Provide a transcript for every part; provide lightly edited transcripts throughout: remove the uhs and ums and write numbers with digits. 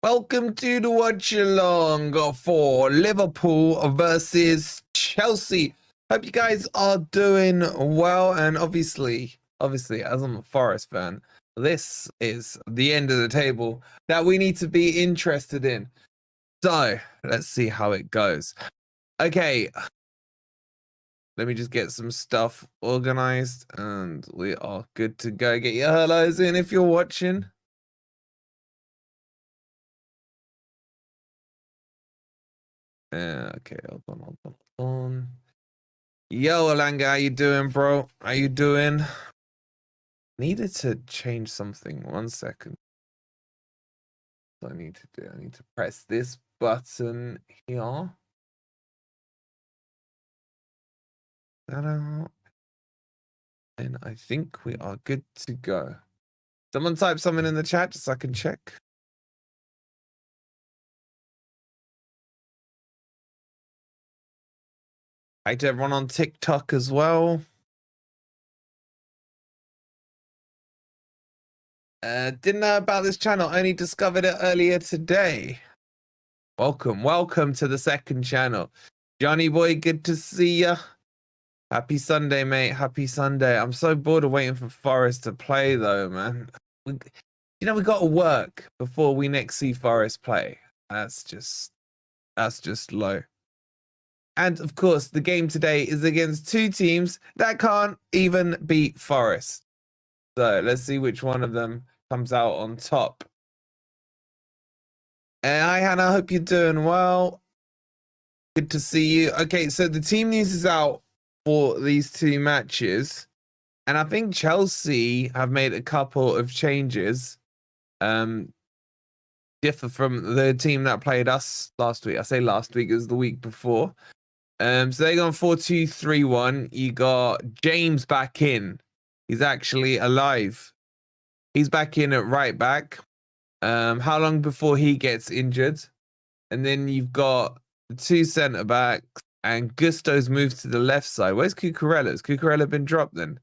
Welcome to the watch along for Liverpool versus Chelsea. Hope you guys are doing well, and obviously, as I'm a Forest fan, this is the end of the table that we need to be interested in. So let's see how it goes. Okay, let me just get some stuff organized, and we are good to go. Get your hellos in if you're watching. Okay, hold on. Yo, Alanga, how you doing, bro? How you doing? Needed to change something. 1 second. What I need to do. I need to press this button here. And I think we are good to go. Someone type something in the chat just so I can check. Hi to everyone on TikTok as well. Didn't know about this channel, only discovered it earlier today. Welcome to the second channel. Johnny boy, good to see ya. Happy Sunday, mate. Happy Sunday. I'm so bored of waiting for Forest to play though, man. We got to work before we next see Forest play. That's just low. And of course, the game today is against two teams that can't even beat Forest. So let's see which one of them comes out on top. Hi, Hannah. Hope you're doing well. Good to see you. Okay, so the team news is out for these two matches. And I think Chelsea have made a couple of changes. Differ from the team that played us last week. I say last week, it was the week before. So they gone 4-2-3-1. You got James back in. He's actually alive. He's back in at right back. How long before he gets injured? And then you've got the two centre backs, and Gusto's moved to the left side. Where's Cucurella? Has Cucurella been dropped then?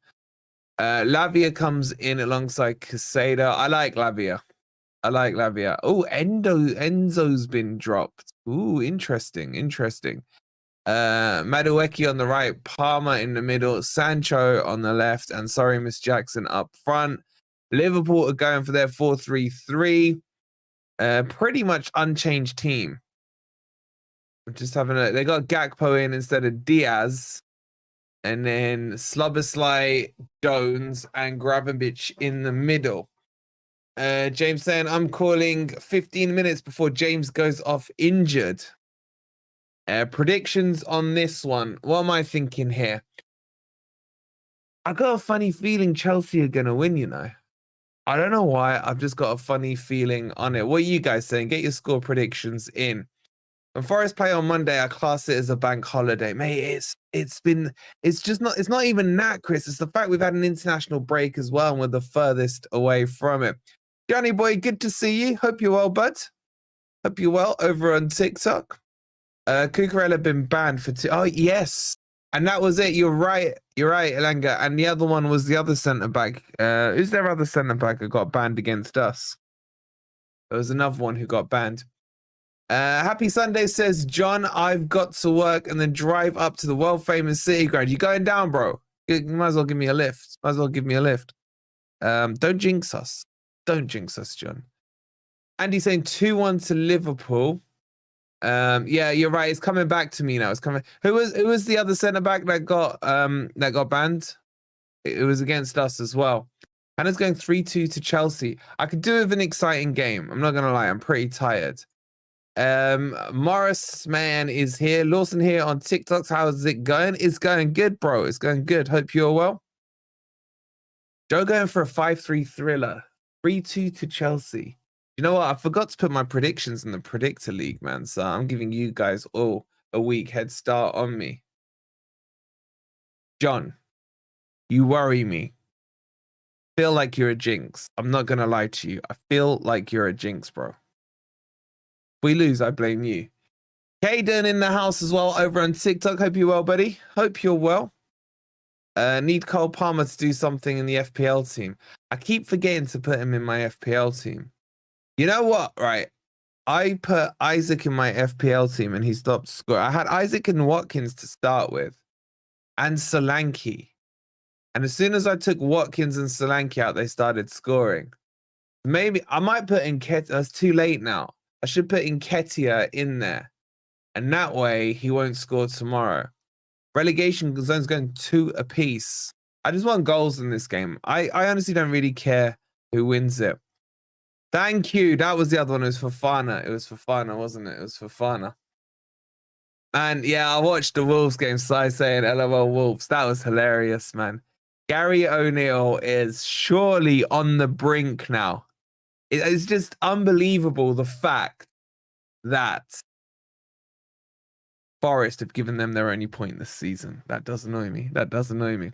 Lavia comes in alongside Casada. I like Lavia. Oh, Enzo's been dropped. Ooh, interesting. Madueke on the right, Palmer in the middle, Sancho on the left, and sorry, Miss Jackson up front. Liverpool are going for their 4-3-3. Pretty much unchanged team. I'm just having a. They got Gakpo in instead of Diaz, and then Slobosly, Jones, and Gravenberch in the middle. James saying I'm calling 15 minutes before James goes off injured. Predictions on this one. What am I thinking here? I got a funny feeling Chelsea are going to win, you know. I don't know why. I've just got a funny feeling on it. What are you guys saying? Get your score predictions in. When Forest play on Monday, I class it as a bank holiday. Mate, it's not even that, Chris. It's the fact we've had an international break as well, and we're the furthest away from it. Johnny boy, good to see you. Hope you're well, bud. Hope you're well over on TikTok. Cucurella been banned for two. Oh, yes. And that was it. You're right, Elanga. And the other one was the other centre-back. Who's their other centre-back who got banned against us? There was another one who got banned. Happy Sunday, says John. I've got to work and then drive up to the world-famous City Ground. You going down, bro? You might as well give me a lift. Don't jinx us. Don't jinx us, John. Andy saying 2-1 to Liverpool. Yeah, you're right. It's coming back to me now. It's coming. Who was the other centre back that got banned? It was against us as well. Hannah's going 3-2 to Chelsea. I could do with an exciting game. I'm not gonna lie. I'm pretty tired. Morris man is here. Lawson here on TikTok. How's it going? It's going good, bro. It's going good. Hope you're well. Joe going for a 5-3 thriller. 3-2 to Chelsea. You know what? I forgot to put my predictions in the predictor league, man. So I'm giving you guys all a week head start on me. John, you worry me. Feel like you're a jinx. I'm not gonna lie to you. I feel like you're a jinx, bro. If we lose, I blame you. Kaden in the house as well over on TikTok. Hope you're well, buddy. Hope you're well. Need Cole Palmer to do something in the FPL team. I keep forgetting to put him in my FPL team. You know what? Right. I put Isaac in my FPL team and he stopped scoring. I had Isaac and Watkins to start with, and Solanke. And as soon as I took Watkins and Solanke out, they started scoring. Maybe I might put Nketiah. It's too late now. I should put Nketiah in there, and that way he won't score tomorrow. Relegation zone's going 2 apiece. I just want goals in this game. I honestly don't really care who wins it. Thank you. That was the other one. It was Fofana. It was Fofana, wasn't it? It was Fofana. And yeah, I watched the Wolves game. So saying LOL Wolves. That was hilarious, man. Gary O'Neill is surely on the brink now. It's just unbelievable the fact that Forest have given them their only point this season. That does annoy me. That does annoy me.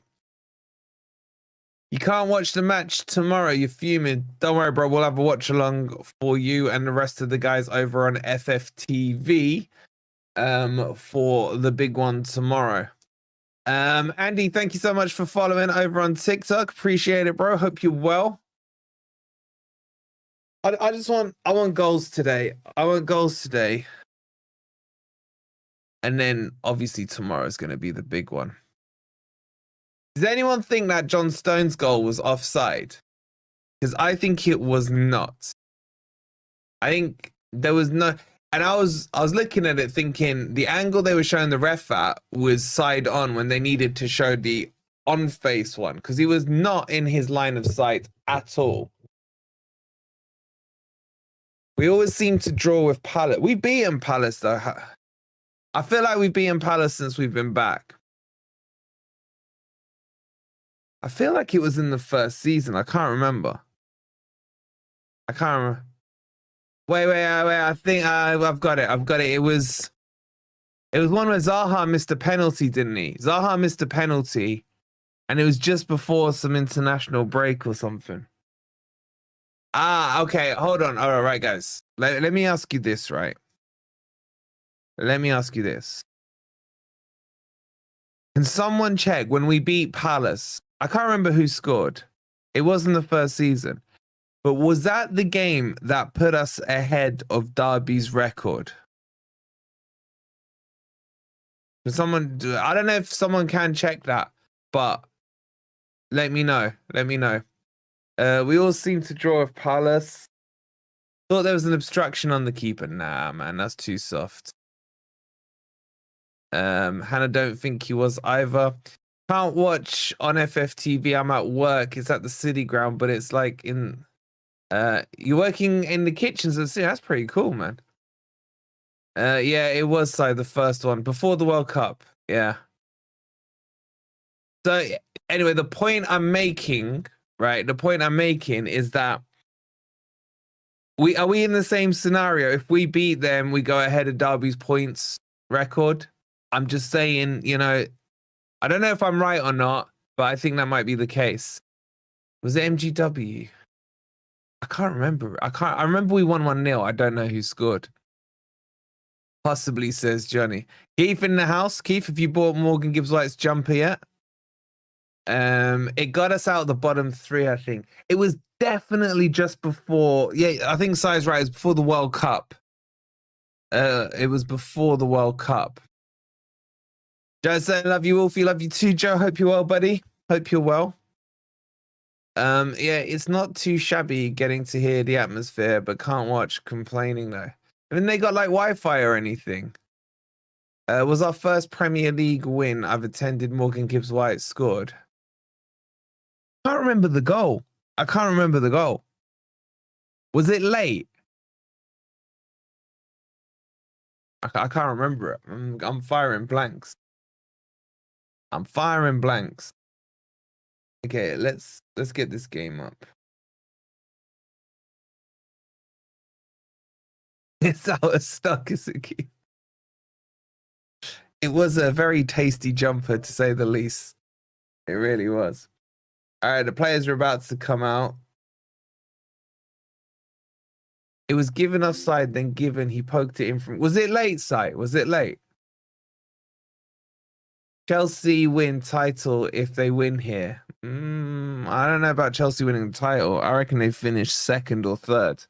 You can't watch the match tomorrow. You're fuming. Don't worry, bro. We'll have a watch along for you and the rest of the guys over on FFTV for the big one tomorrow. Andy, thank you so much for following over on TikTok. Appreciate it, bro. Hope you're well. I want goals today. I want goals today. And then obviously tomorrow is going to be the big one. Does anyone think that John Stones goal was offside? Because I think it was not. I think there was no, and I was looking at it thinking the angle they were showing the ref at was side on when they needed to show the on face one, because he was not in his line of sight at all. We always seem to draw with Palace. We've beaten Palace though. I feel like we've beaten Palace since we've been back. I feel like it was in the first season. I can't remember. I can't remember. Wait. I think I've got it. It was one where Zaha missed a penalty, didn't he? Zaha missed a penalty, and it was just before some international break or something. Okay. Hold on. All right, guys. Let me ask you this, right? Let me ask you this. Can someone check when we beat Palace? I can't remember who scored. It wasn't the first season. But was that the game that put us ahead of Derby's record? Can someone do it? I don't know if someone can check that, but let me know. Let me know. We all seem to draw with Palace. Thought there was an obstruction on the keeper. Nah, man, that's too soft. Hannah don't think he was either. Can't watch on FFTV. I'm at work. It's at the City Ground, but it's like in you're working in the kitchens of the city. That's pretty cool, man. Yeah, it was the first one before the World Cup. Yeah. So anyway, the point I'm making, right? The point I'm making is that are we in the same scenario? If we beat them, we go ahead of Derby's points record. I'm just saying, you know, I don't know if I'm right or not, but I think that might be the case. Was it MGW? I can't remember. I remember we won 1-0. I don't know who scored. Possibly, says Johnny. Keith in the house. Keith, have you bought Morgan Gibbs White's jumper yet? It got us out of the bottom 3, I think. It was definitely just before. Yeah, I think Si's right. It was before the World Cup. It was before the World Cup. Joe said, love you, Wolfie. Love you too, Joe. Hope you're well, buddy. Hope you're well. Yeah, it's not too shabby getting to hear the atmosphere, but can't watch complaining though. Haven't they got like Wi-Fi or anything? Was our first Premier League win I've attended Morgan Gibbs White scored. Can't remember the goal. I can't remember the goal. Was it late? I can't remember it. I'm firing blanks. I'm firing blanks. Okay, let's get this game up. It's out of stock, is it? It was a very tasty jumper, to say the least. It really was. All right, the players are about to come out. It was given offside, then given. He poked it in from. Was it late, Si? Was it late? Chelsea win title if they win here. I don't know about Chelsea winning the title. I reckon they finish second or third.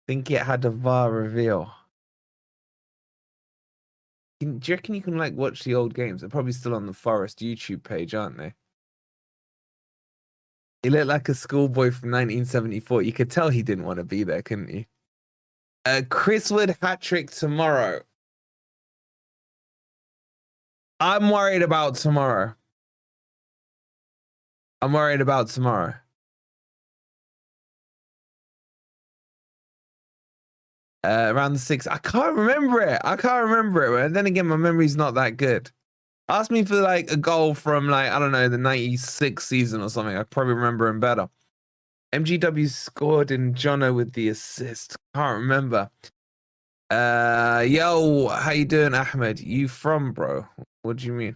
think it had a VAR reveal. Do you reckon you can like watch the old games? They're probably still on the Forest YouTube page, aren't they? He looked like a schoolboy from 1974. You could tell he didn't want to be there, couldn't you? Chris Wood hat-trick tomorrow. I'm worried about tomorrow. I'm worried about tomorrow. Around the 6th. I can't remember it. And then again, my memory's not that good. Ask me for like a goal from like, I don't know, the 96 season or something. I probably remember him better. MGW scored in Jono with the assist. Can't remember. Yo, how you doing, Ahmed? You from, bro? What do you mean?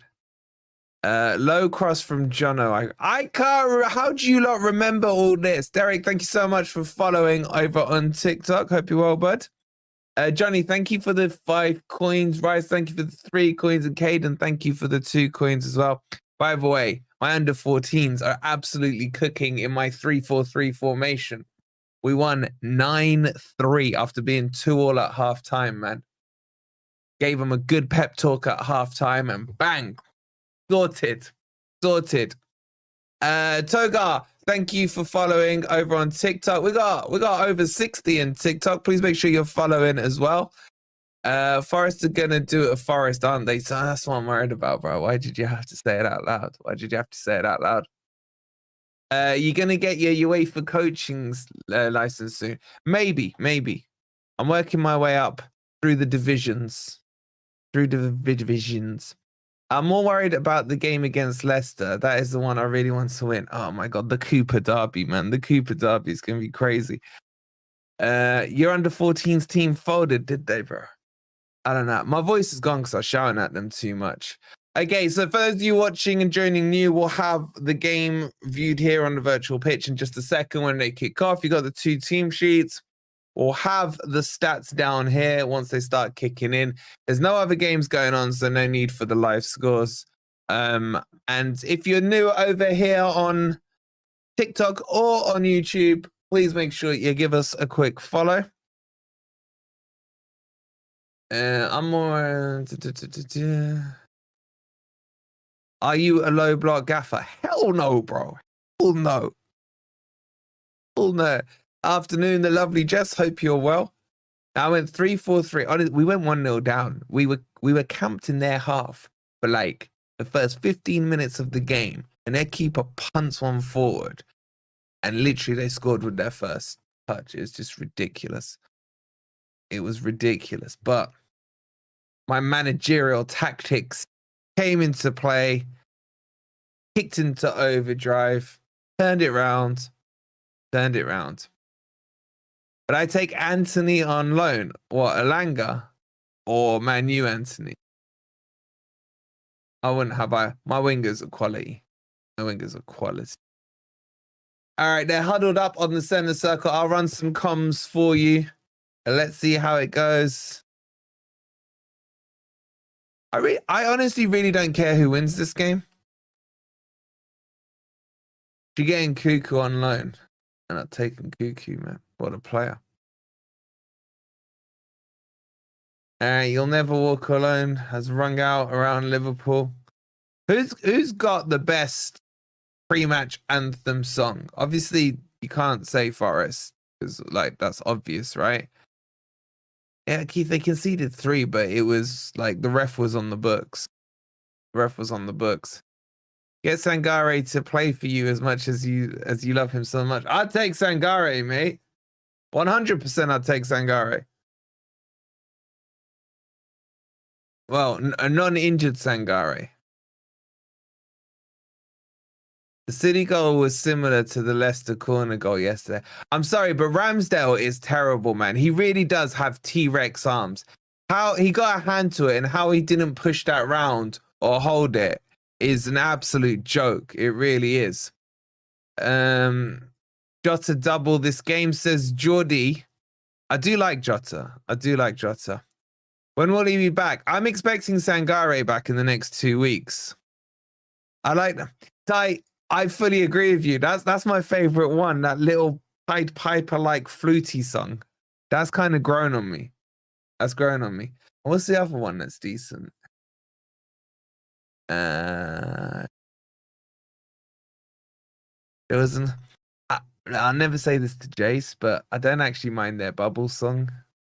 Low cross from Jono. I can't. How do you not remember all this? Derek, thank you so much for following over on TikTok. Hope you're well, bud. Johnny, thank you for the 5 coins. Rice, thank you for the 3 coins. And Caden, thank you for the 2 coins as well. By the way, my under 14s are absolutely cooking in my 3-4-3 formation. We won 9-3 after being 2-2 at halftime, man. Gave them a good pep talk at halftime and bang, sorted. Togar, thank you for following over on TikTok. We got over 60 in TikTok. Please make sure you're following as well. Forest are gonna do it a Forest, aren't they? So that's what I'm worried about, bro. Why did you have to say it out loud? You're gonna get your UEFA coaching license soon. Maybe. I'm working my way up through the divisions. I'm more worried about the game against Leicester. That is the one I really want to win. Oh my god, the Cooper Derby, man. The Cooper Derby is gonna be crazy. Your under 14s team folded, did they, bro? I don't know. My voice is gone because I was shouting at them too much. Okay, so for those of you watching and joining new, we'll have the game viewed here on the virtual pitch in just a second when they kick off. You got the 2 team sheets. We'll have the stats down here once they start kicking in. There's no other games going on, so no need for the live scores. And if you're new over here on TikTok or on YouTube, please make sure you give us a quick follow. I'm more... Are you a low block gaffer? Hell no, bro. Hell no. Afternoon, the lovely Jess. Hope you're well. I went 3-4-3. We went 1-0 down. We were camped in their half for like the first 15 minutes of the game, and their keeper punts one forward, and literally they scored with their first touch. It was just ridiculous. It was ridiculous. But my managerial tactics came into play, kicked into overdrive, turned it round. But I take Anthony on loan. What, Elanga or Man U Anthony? I wouldn't have my wingers are quality. All right, they're huddled up on the center circle. I'll run some comms for you. Let's see how it goes. I honestly really don't care who wins this game. You're getting Cuckoo on loan. And I'm taking Cuckoo, man. What a player. You'll Never Walk Alone has rung out around Liverpool. Who's got the best pre-match anthem song? Obviously, you can't say Forest because like that's obvious, right? Yeah, Keith, they conceded 3, but it was like the ref was on the books. Get Sangare to play for you as much as you love him so much. I'd take Sangare, mate. 100% I'd take Sangare. Well, a non-injured Sangare. The City goal was similar to the Leicester corner goal yesterday. I'm sorry, but Ramsdale is terrible, man. He really does have T-Rex arms. How he got a hand to it and how he didn't push that round or hold it is an absolute joke. It really is. Jota double this game, says Geordie. I do like Jota. When will he be back? I'm expecting Sangare back in the next 2 weeks. I like them. I fully agree with you. That's my favorite one. That little Pied Piper like fluty song. That's kind of grown on me. That's grown on me. What's the other one that's decent? There was an. I'll never say this to Jace, but I don't actually mind their bubble song.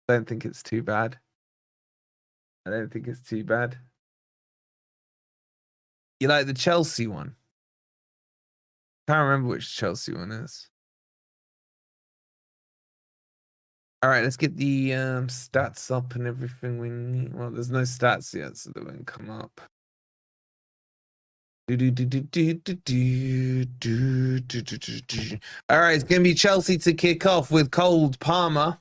I don't think it's too bad. I don't think it's too bad. You like the Chelsea one? Can't remember which Chelsea one is. All right, let's get the stats up and everything we need. Well, there's no stats yet, so they won't come up. All right, it's going to be Chelsea to kick off with Cole Palmer.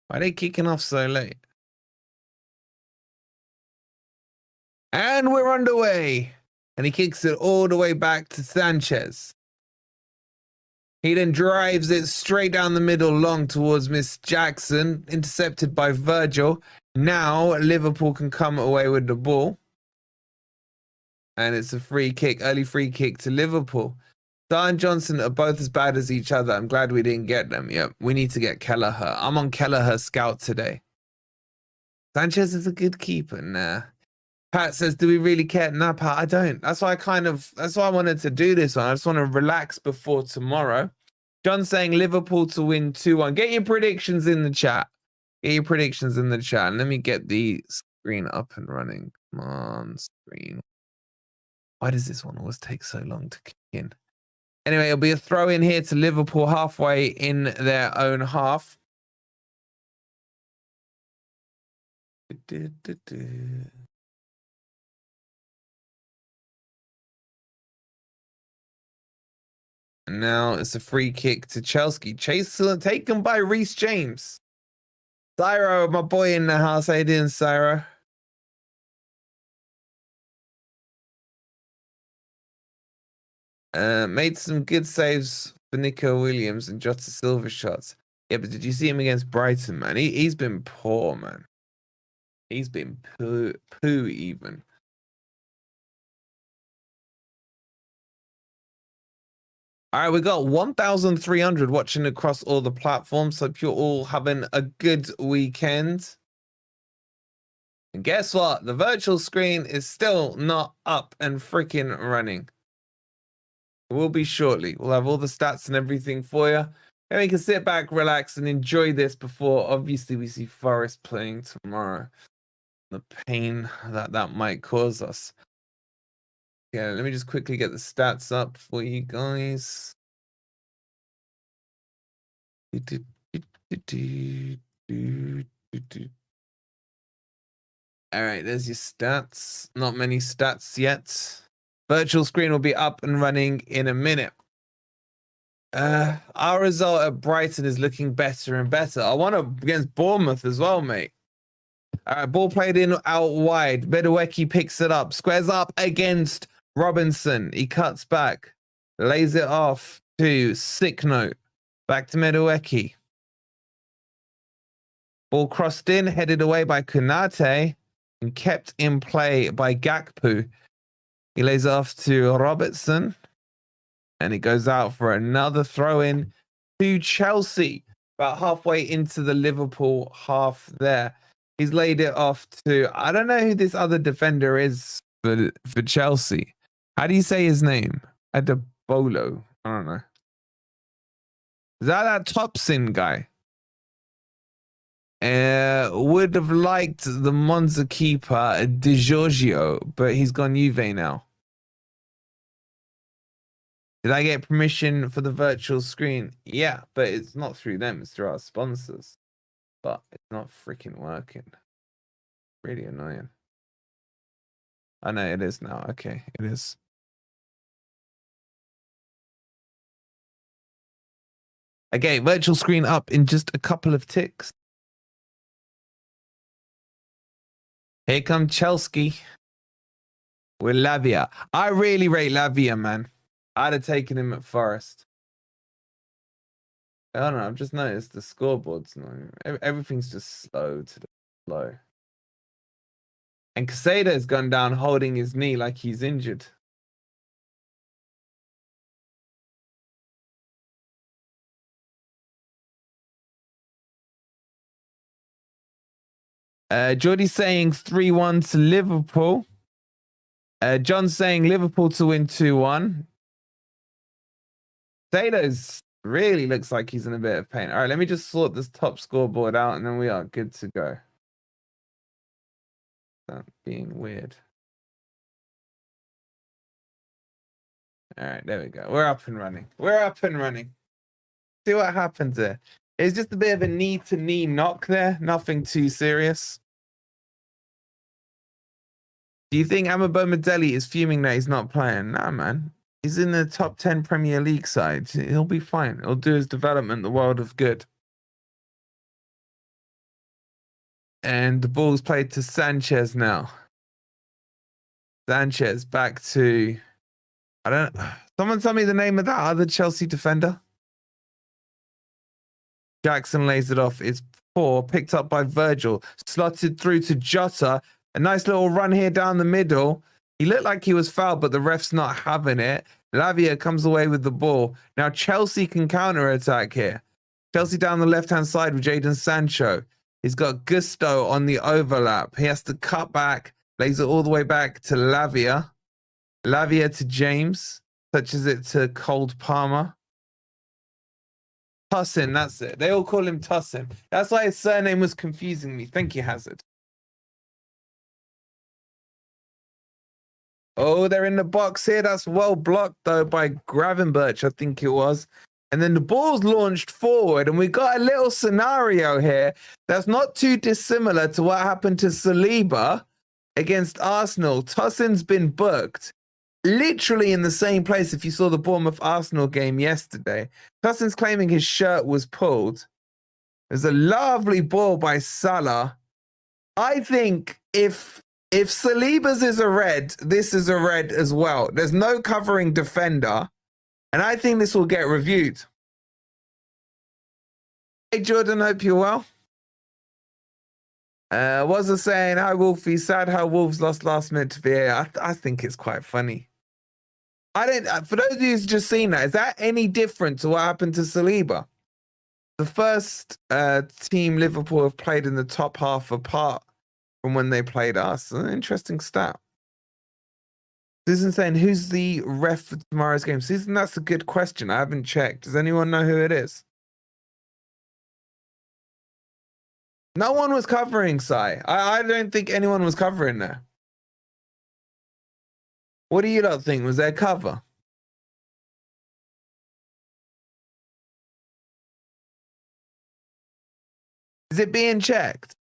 Why are they kicking off so late? And we're underway. And he kicks it all the way back to Sanchez. He then drives it straight down the middle long towards Miss Jackson, intercepted by Virgil. Now Liverpool can come away with the ball. And it's a free kick, early free kick to Liverpool. Sarr and Johnson are both as bad as each other. I'm glad we didn't get them. Yep, we need to get Kelleher. I'm on Kelleher scout today. Sanchez is a good keeper. Nah. Pat says, do we really care? Nah, Pat, I don't. That's why I wanted to do this one. I just want to relax before tomorrow. John's saying Liverpool to win 2-1. Get your predictions in the chat. Get your predictions in the chat. And let me get the screen up and running. Come on, screen. Why does this one always take so long to kick in? Anyway, it'll be a throw in here to Liverpool halfway in their own half. And now it's a free kick to Chelsea. Chase taken by Reece James. Cyro, my boy in the house. How you doing, Cyro? Made some good saves for Nico Williams and Jota Silva shots. Yeah, but did you see him against Brighton, man? He's been poor, man. He's been poo even. All right, we got 1,300 watching across all the platforms. Hope you're all having a good weekend. And guess what? The virtual screen is still not up and freaking running. It will be shortly. We'll have all the stats and everything for you. And we can sit back, relax, and enjoy this before, obviously, we see Forest playing tomorrow. The pain that might cause us. Yeah, let me just quickly get the stats up for you guys. All right, there's your stats. Not many stats yet. Virtual screen will be up and running in a minute. Our result at Brighton is looking better and better. I want to against Bournemouth as well, mate. All right, ball played in out wide. Bedawecki picks it up, squares up against Robinson. He cuts back, lays it off to Sicknote. Back to Bedawecki. Ball crossed in, headed away by Konate, and kept in play by Gakpo. He lays it off to Robertson, and it goes out for another throw-in to Chelsea. About halfway into the Liverpool half there. He's laid it off to, I don't know who this other defender is for Chelsea. How do you say his name? Adebolo. I don't know. Is that Topsin guy? Would have liked the Monza keeper, Di Giorgio, but he's gone Juve now. Did I get permission for the virtual screen? Yeah, but it's not through them. It's through our sponsors. But it's not freaking working. Really annoying. I know it is now. Okay, it is. Okay, virtual screen up in just a couple of ticks. Here comes Chelsea with Lavia. I really rate Lavia, man. I'd have taken him at Forest. I don't know. I've just noticed the scoreboard's not. Everything's just slow to the slow. And Casado's gone down holding his knee like he's injured. Jordy's saying 3-1 to Liverpool. John's saying Liverpool to win 2-1. Casado's really looks like he's in a bit of pain. All right, let me just sort this top scoreboard out and then we are good to go. That being weird. All right, there we go. We're up and running. We're up and running. See what happens there. It's just a bit of a knee-to-knee knock there. Nothing too serious. Do you think Amabomidele is fuming that he's not playing? Nah, man. He's in the top 10 Premier League side. He'll be fine. He'll do his development the world of good. And the ball's played to Sanchez now. Sanchez back to... Someone tell me the name of that other Chelsea defender. Jackson lays it off. It's poor. Picked up by Virgil. Slotted through to Jota. A nice little run here down the middle. He looked like he was fouled, but the ref's not having it. Lavia comes away with the ball. Now Chelsea can counter-attack here. Chelsea down the left-hand side with Jadon Sancho. He's got Gusto on the overlap. He has to cut back. Lays it all the way back to Lavia. Lavia to James. Touches it to Cold Palmer. Tussin, that's it. They all call him Tussin. That's why his surname was confusing me. Thank you, Hazard. Oh, they're in the box here. That's well blocked, though, by Gravenberch, I think it was. And then the ball's launched forward, and we got a little scenario here that's not too dissimilar to what happened to Saliba against Arsenal. Tussin's been booked literally in the same place if you saw the Bournemouth-Arsenal game yesterday. Tussin's claiming his shirt was pulled. There's a lovely ball by Salah. I think if Saliba's is a red, this is a red as well. There's no covering defender. And I think this will get reviewed. Hey, Jordan, hope you're well. Was I saying, hi, Wolfie. Sad how Wolves lost last minute to VAR. I think it's quite funny. For those of you who's just seen that, is that any different to what happened to Saliba? The first team Liverpool have played in the top half apart from when they played us. An interesting stat. Susan saying, who's the ref for tomorrow's game? Susan, that's a good question. I haven't checked. Does anyone know who it is? No one was covering, Sai. I don't think anyone was covering there. What do you lot think? Was there cover? Is it being checked?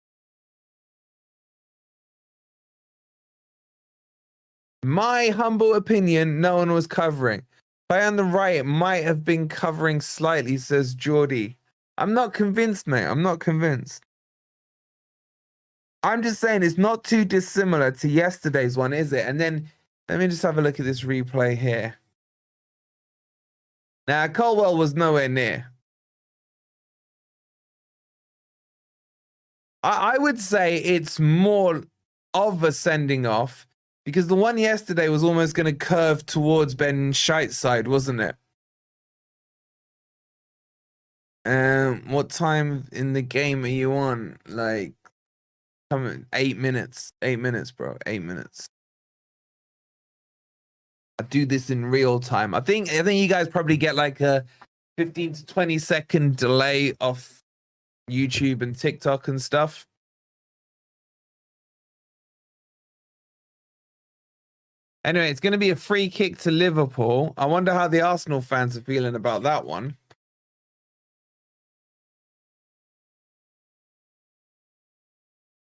My humble opinion, no one was covering. Play on the right, it might have been covering slightly, says Geordie. I'm not convinced, mate. I'm not convinced. I'm just saying it's not too dissimilar to yesterday's one, is it? And then let me just have a look at this replay here. Now, Colwell was nowhere near. I would say it's more of a sending off because the one yesterday was almost going to curve towards Ben Scheit's side, wasn't it? What time in the game are you on? Like, 8 minutes. 8 minutes, bro. 8 minutes. I do this in real time. I think you guys probably get like a 15 to 20 second delay off YouTube and TikTok and stuff. Anyway, it's going to be a free kick to Liverpool. I wonder how the Arsenal fans are feeling about that one.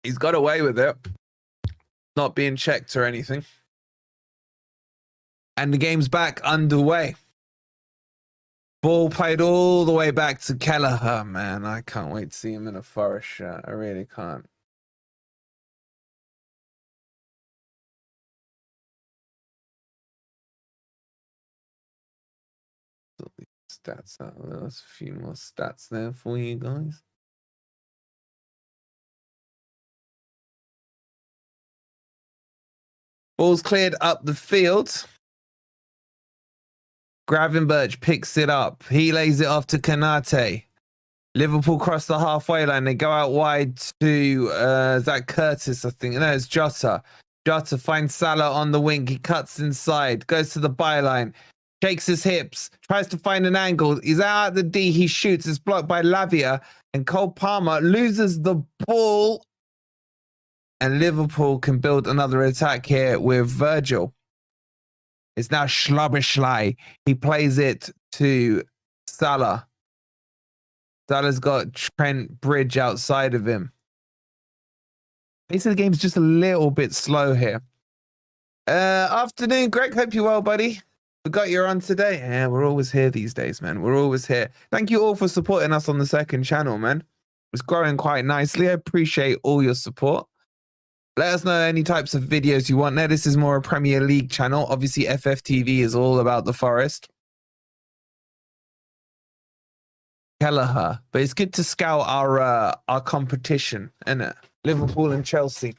He's got away with it. Not being checked or anything. And the game's back underway. Ball played all the way back to Kelleher, man. I can't wait to see him in a Forest shirt. I really can't. Stats out. There's a few more stats there for you guys. Ball's cleared up the field. Gravenberch picks it up. He lays it off to Kanate. Liverpool cross the halfway line. They go out wide to Zach Curtis, I think. No, it's Jota. Jota finds Salah on the wing. He cuts inside, goes to the byline, shakes his hips, tries to find an angle. He's out at the D. He shoots. It's blocked by Lavia. And Cole Palmer loses the ball. And Liverpool can build another attack here with Virgil. It's now Schlabberschlei. He plays it to Salah. Salah's got Trent Bridge outside of him. Pace of the game's just a little bit slow here. Afternoon, Greg. Hope you're well, buddy. Forgot you're on today. Yeah, we're always here these days, man. We're always here. Thank you all for supporting us on the second channel, man. It's growing quite nicely. I appreciate all your support. Let us know any types of videos you want. Now, this is more a Premier League channel. Obviously, FFTV is all about the Forest. Kelleher. But it's good to scout our competition, isn't it? Liverpool and Chelsea.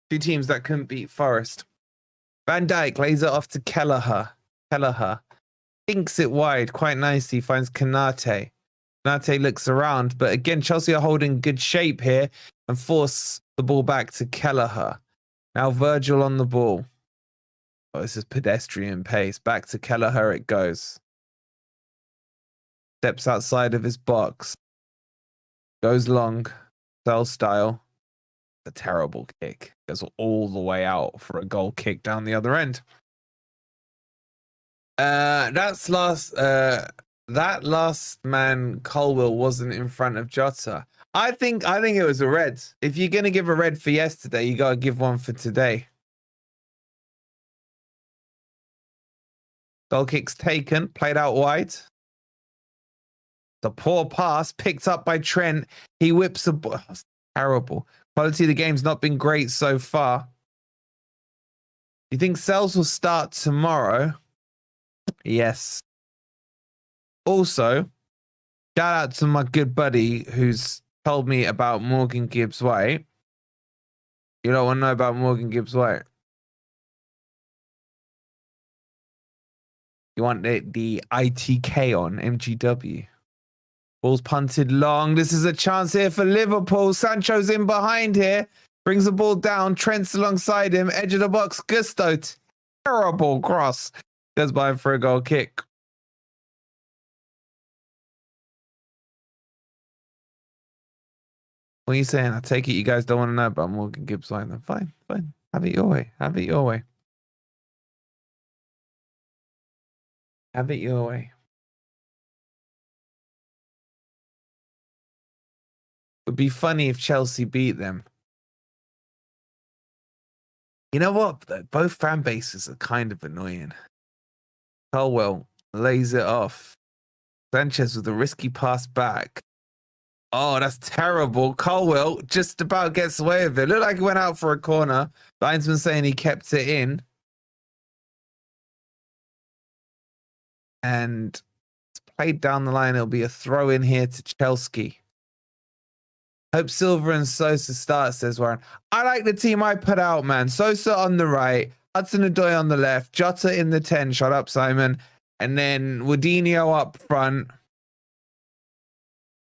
Two teams that couldn't beat Forest. Van Dijk lays it off to Kelleher. Kelleher thinks it wide quite nicely. Finds Kanate. Kanate looks around. But again, Chelsea are holding good shape here and force the ball back to Kelleher. Now Virgil on the ball. Oh, this is pedestrian pace. Back to Kelleher it goes. Steps outside of his box. Goes long. Cell style. A terrible kick. Goes all the way out for a goal kick down the other end. That last man, Colwell, wasn't in front of Jota. I think it was a red. If you're gonna give a red for yesterday, you gotta give one for today. Goal kick's taken, played out wide. The poor pass picked up by Trent. He whips the ball. Oh, terrible. Quality of the game's not been great so far. You think Sells will start tomorrow? Yes. Also, shout out to my good buddy who's told me about Morgan Gibbs White. You don't want to know about Morgan Gibbs White? You want the ITK on MGW? Ball's punted long. This is a chance here for Liverpool. Sancho's in behind here. Brings the ball down. Trent's alongside him. Edge of the box. Gusto. Terrible cross. Goes by him for a goal kick. What are you saying? I take it you guys don't want to know about Morgan Gibbs White. Then fine, fine. Have it your way. Have it your way. Have it your way. It would be funny if Chelsea beat them. You know what? Both fan bases are kind of annoying. Colwell lays it off. Sanchez with a risky pass back. Oh, that's terrible. Colwell just about gets away with it. Looked like he went out for a corner. Linesman saying he kept it in. And it's played down the line. It'll be a throw in here to Chelsea. Hope Silva and Sosa start, says Warren. I like the team I put out, man. Sosa on the right, Hudson-Odoi on the left, Jota in the 10. Shut up, Simon. And then Woodinho up front.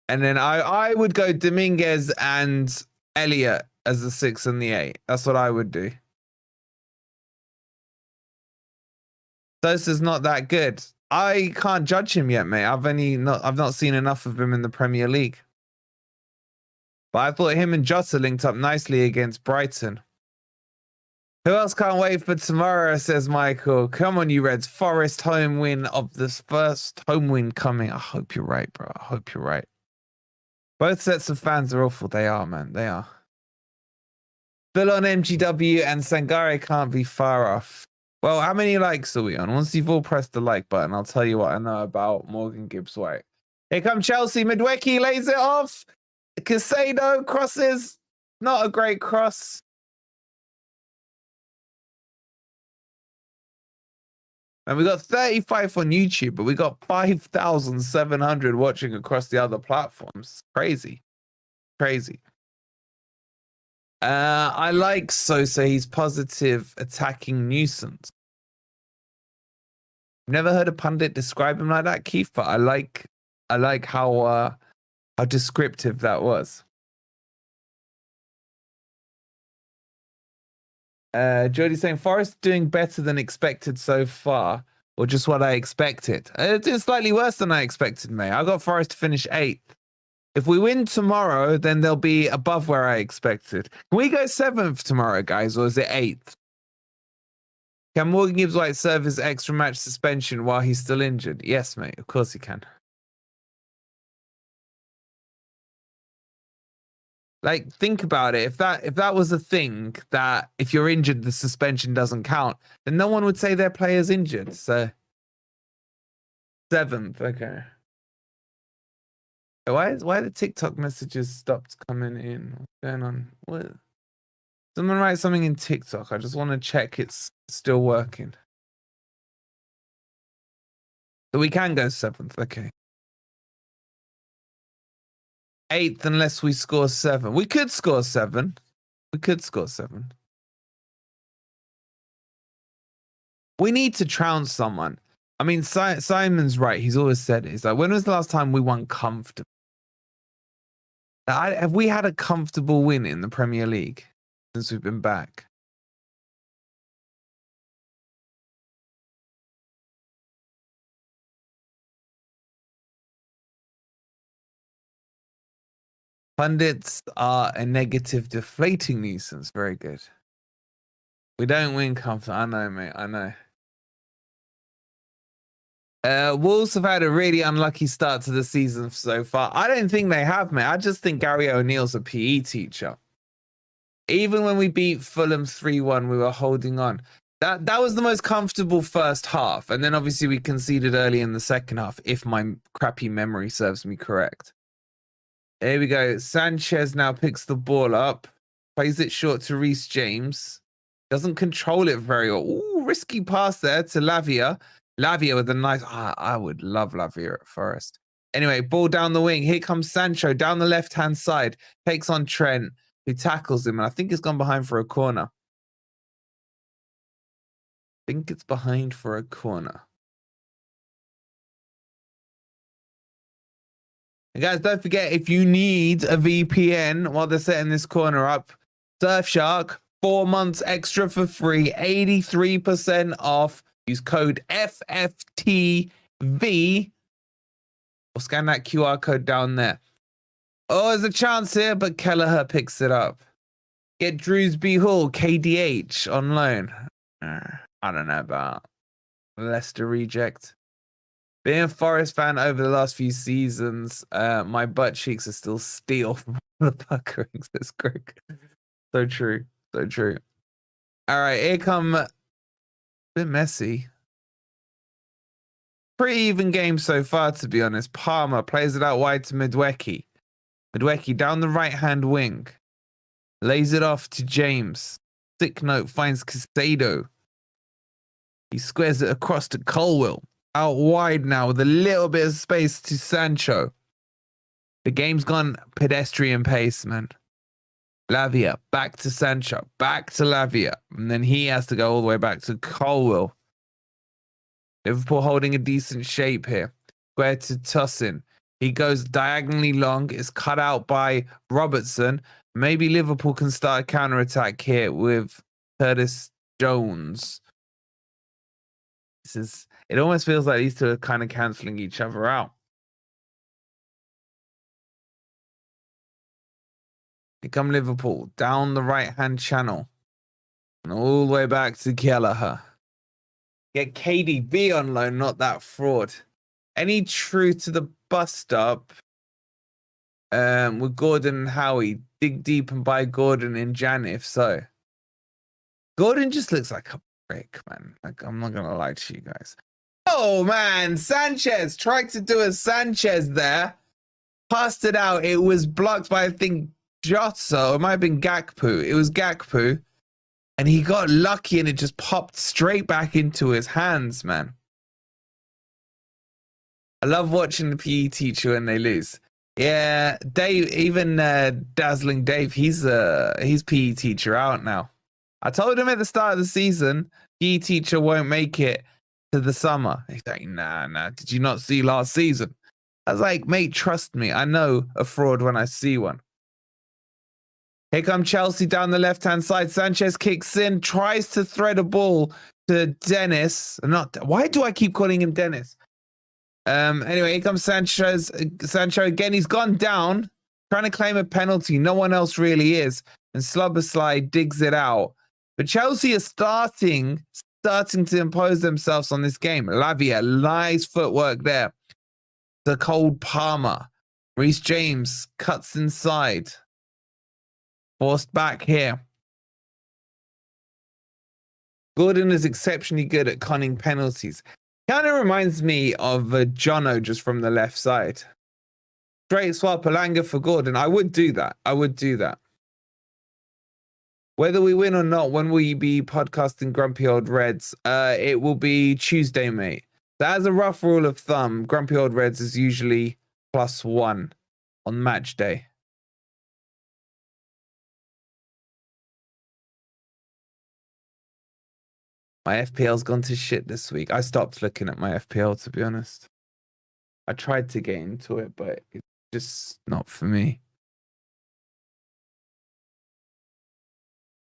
And then I would go Dominguez and Elliott as the 6 and the 8. That's what I would do. Sosa's not that good. I can't judge him yet, mate. I've not seen enough of him in the Premier League. But I thought him and Jota linked up nicely against Brighton. Who else can't wait for tomorrow, says Michael. Come on, you Reds. Forest home win of this first home win coming. I hope you're right, bro. I hope you're right. Both sets of fans are awful. They are, man. They are. Bill on MGW and Sangare can't be far off. Well, how many likes are we on? Once you've all pressed the like button, I'll tell you what I know about Morgan Gibbs White. Here come Chelsea. Midwecki lays it off. Casado crosses. Not a great cross. And we got 35 on YouTube, but we got 5,700 watching across the other platforms. Crazy. Crazy. I like Sosa. He's positive attacking nuisance. Never heard a pundit describe him like that, Keith, but I like how descriptive that was. Jody's saying Forest doing better than expected so far, or just what I expected. It's doing slightly worse than I expected, mate. I got Forest to finish 8th. If we win tomorrow, then they'll be above where I expected. Can we go 7th tomorrow, guys, or is it 8th? Can Morgan Gibbs White serve his extra match suspension while he's still injured? Yes, mate. Of course he can. Like, think about it. If that was a thing, that if you're injured, the suspension doesn't count, then no one would say their player's injured. So 7th, okay. Why the TikTok messages stopped coming in? What's going on? What? Someone write something in TikTok. I just want to check it's still working. So we can go 7th, okay. 8th unless we score 7. We could score 7. We could score 7. We need to trounce someone. I mean, Simon's right. He's always said it. He's like, when was the last time we won comfortably? Have we had a comfortable win in the Premier League since we've been back? Pundits are a negative deflating nuisance. Very good. We don't win comfort. I know, mate. I know. Wolves have had a really unlucky start to the season so far. I don't think they have, mate. I just think Gary O'Neill's a PE teacher. Even when we beat Fulham 3-1, we were holding on. That was the most comfortable first half. And then obviously we conceded early in the second half, if my crappy memory serves me correct. Here we go. Sanchez now picks the ball up. Plays it short to Reece James. Doesn't control it very well. Ooh, risky pass there to Lavia. Lavia with a nice... I would love Lavia at Forest. Anyway, ball down the wing. Here comes Sancho down the left-hand side. Takes on Trent, who tackles him. And I think it's gone behind for a corner. I think it's behind for a corner. And guys, don't forget, if you need a VPN while they're setting this corner up, Surfshark, 4 months extra for free, 83% off. Use code FFTV or scan that QR code down there. Oh, there's a chance here, but Kelleher picks it up. Get Drewsby Hall, KDH on loan. I don't know about Leicester reject. Being a Forest fan over the last few seasons, my butt cheeks are still steel from the puckerings. That's Greg. So true. So true. All right, here come... bit messy. Pretty even game so far, to be honest. Palmer plays it out wide to Midweki. Midweki down the right-hand wing. Lays it off to James. Sick note finds Casado. He squares it across to Colwill. Out wide now with a little bit of space to Sancho. The game's gone pedestrian pace, man. Lavia, back to Sancho, back to Lavia. And then he has to go all the way back to Colwill. Liverpool holding a decent shape here. Square to Tussin. He goes diagonally long. It's cut out by Robertson. Maybe Liverpool can start a counter-attack here with Curtis Jones. It almost feels like these two are kind of cancelling each other out. Here come Liverpool down the right-hand channel. And all the way back to Kelleher. Get KDB on loan, not that fraud. Any truth to the bust stop with Gordon and Howie? Dig deep and buy Gordon in Jan, if so. Gordon just looks like a prick, man. Like, I'm not going to lie to you guys. Oh, man. Sanchez tried to do a Sanchez there. Passed it out. It was blocked by, I think, Jota. It might have been Gakpo. It was Gakpo. And he got lucky and it just popped straight back into his hands, man. I love watching the PE teacher when they lose. Yeah, Dave, even Dazzling Dave, he's PE teacher out now. I told him at the start of the season, PE teacher won't make it to the summer. He's like, nah. Did you not see last season? I was like, mate, trust me. I know a fraud when I see one. Here come Chelsea down the left-hand side. Sanchez kicks in, tries to thread a ball to Dennis. Why do I keep calling him Dennis? Anyway, here comes Sancho again. He's gone down, trying to claim a penalty. No one else really is. And Slobberslide digs it out. But Chelsea are starting to impose themselves on this game. Lavia, nice footwork there. The cold Palmer. Reece James cuts inside. Forced back here. Gordon is exceptionally good at conning penalties. Kind of reminds me of Jono just from the left side. Straight swap Alanga for Gordon. I would do that. Whether we win or not, when will you be podcasting Grumpy Old Reds? It will be Tuesday, mate. So as a rough rule of thumb, Grumpy Old Reds is usually +1 on match day. My FPL's gone to shit this week. I stopped looking at my FPL, to be honest. I tried to get into it, but it's just not for me.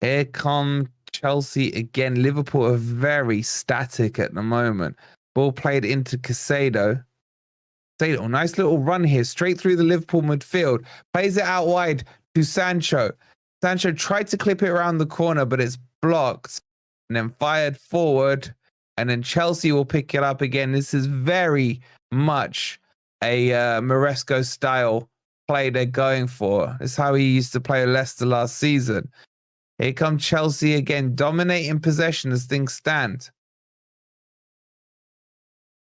Here come Chelsea again. Liverpool are very static at the moment. Ball played into Casado. Casado, nice little run here, straight through the Liverpool midfield. Plays it out wide to Sancho. Sancho tried to clip it around the corner, but it's blocked. And then fired forward. And then Chelsea will pick it up again. This is very much a Maresco style play they're going for. This is how he used to play Leicester last season. Here come Chelsea again, dominating possession as things stand.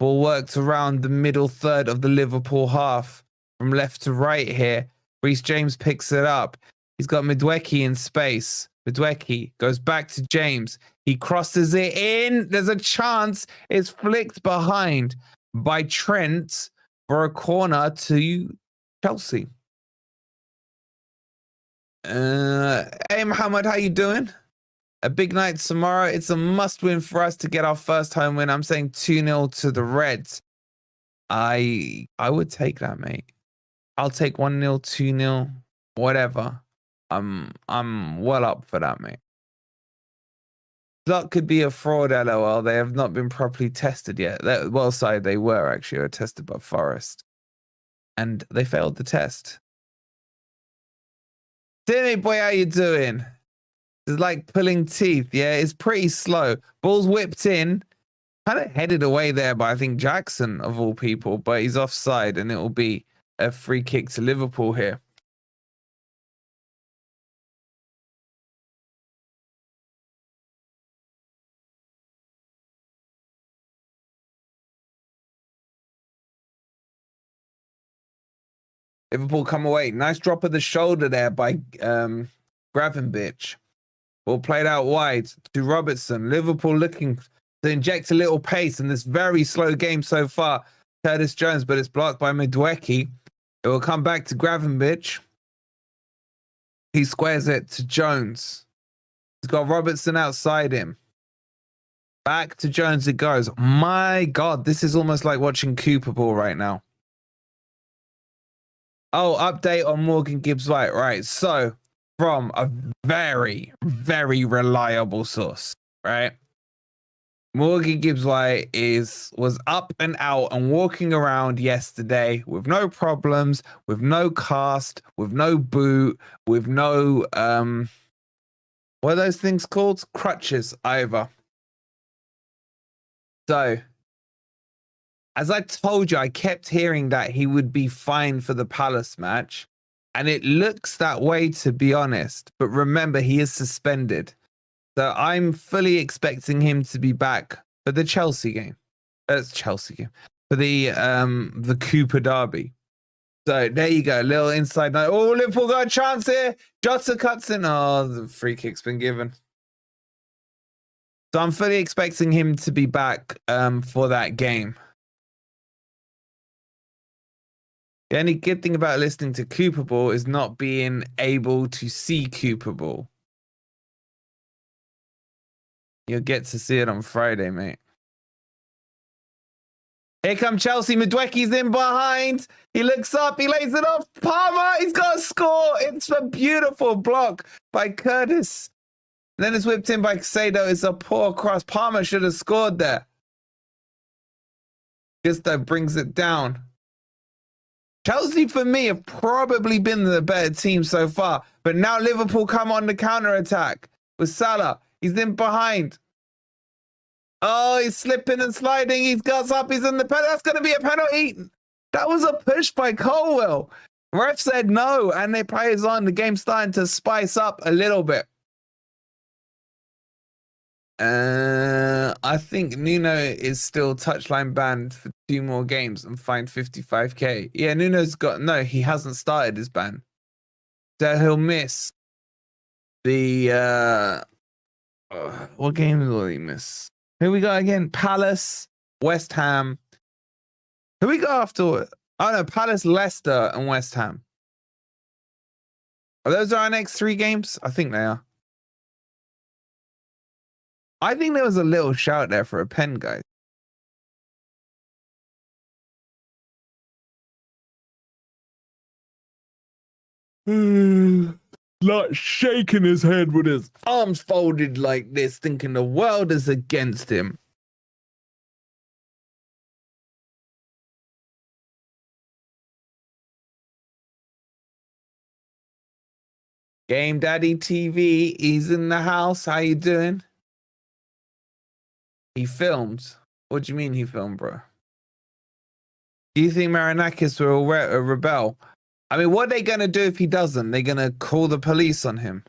Ball worked around the middle third of the Liverpool half. From left to right here. Reece James picks it up. He's got Midweki in space. Midweki goes back to James. He crosses it in. There's a chance. It's flicked behind by Trent for a corner to Chelsea. Hey, Mohammed, how you doing? A big night tomorrow. It's a must-win for us to get our first home win. I'm saying 2-0 to the Reds. I would take that, mate. I'll take 1-0, 2-0, whatever. I'm well up for that, mate. That could be a fraud, LOL. They have not been properly tested yet. They were actually tested by Forest. And they failed the test. Timmy boy, how you doing? It's like pulling teeth. Yeah, it's pretty slow. Ball's whipped in. Kind of headed away there by, I think, Jackson, of all people. But he's offside, and it will be a free kick to Liverpool here. Liverpool come away. Nice drop of the shoulder there by Gravenberch. Ball played out wide to Robertson. Liverpool looking to inject a little pace in this very slow game so far. Curtis Jones, but it's blocked by Midweki. It will come back to Gravenberch. He squares it to Jones. He's got Robertson outside him. Back to Jones it goes. My God, this is almost like watching Cooper Ball right now. Oh, update on Morgan Gibbs-White. Right. So, from a very, very reliable source, right? Morgan Gibbs-White was up and out and walking around yesterday with no problems, with no cast, with no boot, with no what are those things called? Crutches either. So, as I told you, I kept hearing that he would be fine for the Palace match. And it looks that way, to be honest. But remember, he is suspended. So I'm fully expecting him to be back for the Chelsea game. That's Chelsea game. For the Cooper Derby. So there you go. Little inside note. Oh, Liverpool got a chance here. Jota cuts in. Oh, the free kick's been given. So I'm fully expecting him to be back for that game. The only good thing about listening to Cooper Ball is not being able to see Cooper Ball. You'll get to see it on Friday, mate. Here come Chelsea. Madweki's in behind. He looks up. He lays it off. Palmer, he's got a score. It's a beautiful block by Curtis. And then it's whipped in by Casado. It's a poor cross. Palmer should have scored there. Gusto brings it down. Chelsea, for me, have probably been the better team so far. But now Liverpool come on the counter-attack with Salah. He's in behind. Oh, he's slipping and sliding. He's got up. He's in the penalty. That's going to be a penalty. That was a push by Colwell. Ref said no, and they players on. The game's starting to spice up a little bit. I think Nuno is still touchline banned for 2 more games and fined 55k. Yeah, Nuno's got no. He hasn't started his ban, so he'll miss the. What games will he miss? Who we got again? Palace, West Ham. Who we got after? Oh no, Palace, Leicester, and West Ham. Are those our next 3 games? I think they are. I think there was a little shout there for a pen, guys. Like shaking his head with his arms folded like this, thinking the world is against him. Game Daddy TV, he's in the house. How you doing? He filmed. What do you mean he filmed, bro? Do you think Marinakis will rebel? I mean, what are they going to do if he doesn't? They're going to call the police on him.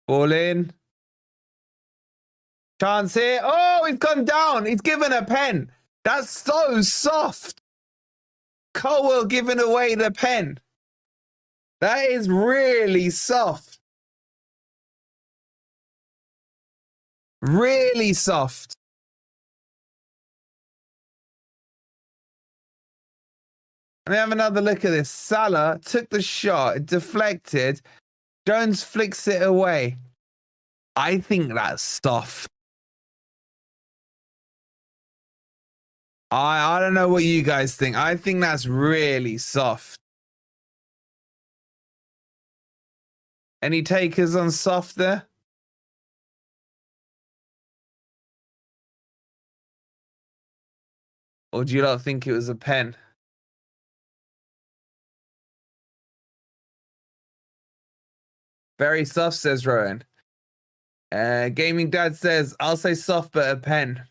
Ball in. Chance here. Oh, he's gone down. He's given a pen. That's so soft. Colwell giving away the pen. That is really soft. Really soft. Let me have another look at this. Salah took the shot, it deflected. Jones flicks it away. I think that's soft. I don't know what you guys think. I think that's really soft. Any takers on soft there? Or do you not think it was a pen? Very soft, says Rowan. Gaming Dad says, I'll say soft, but a pen.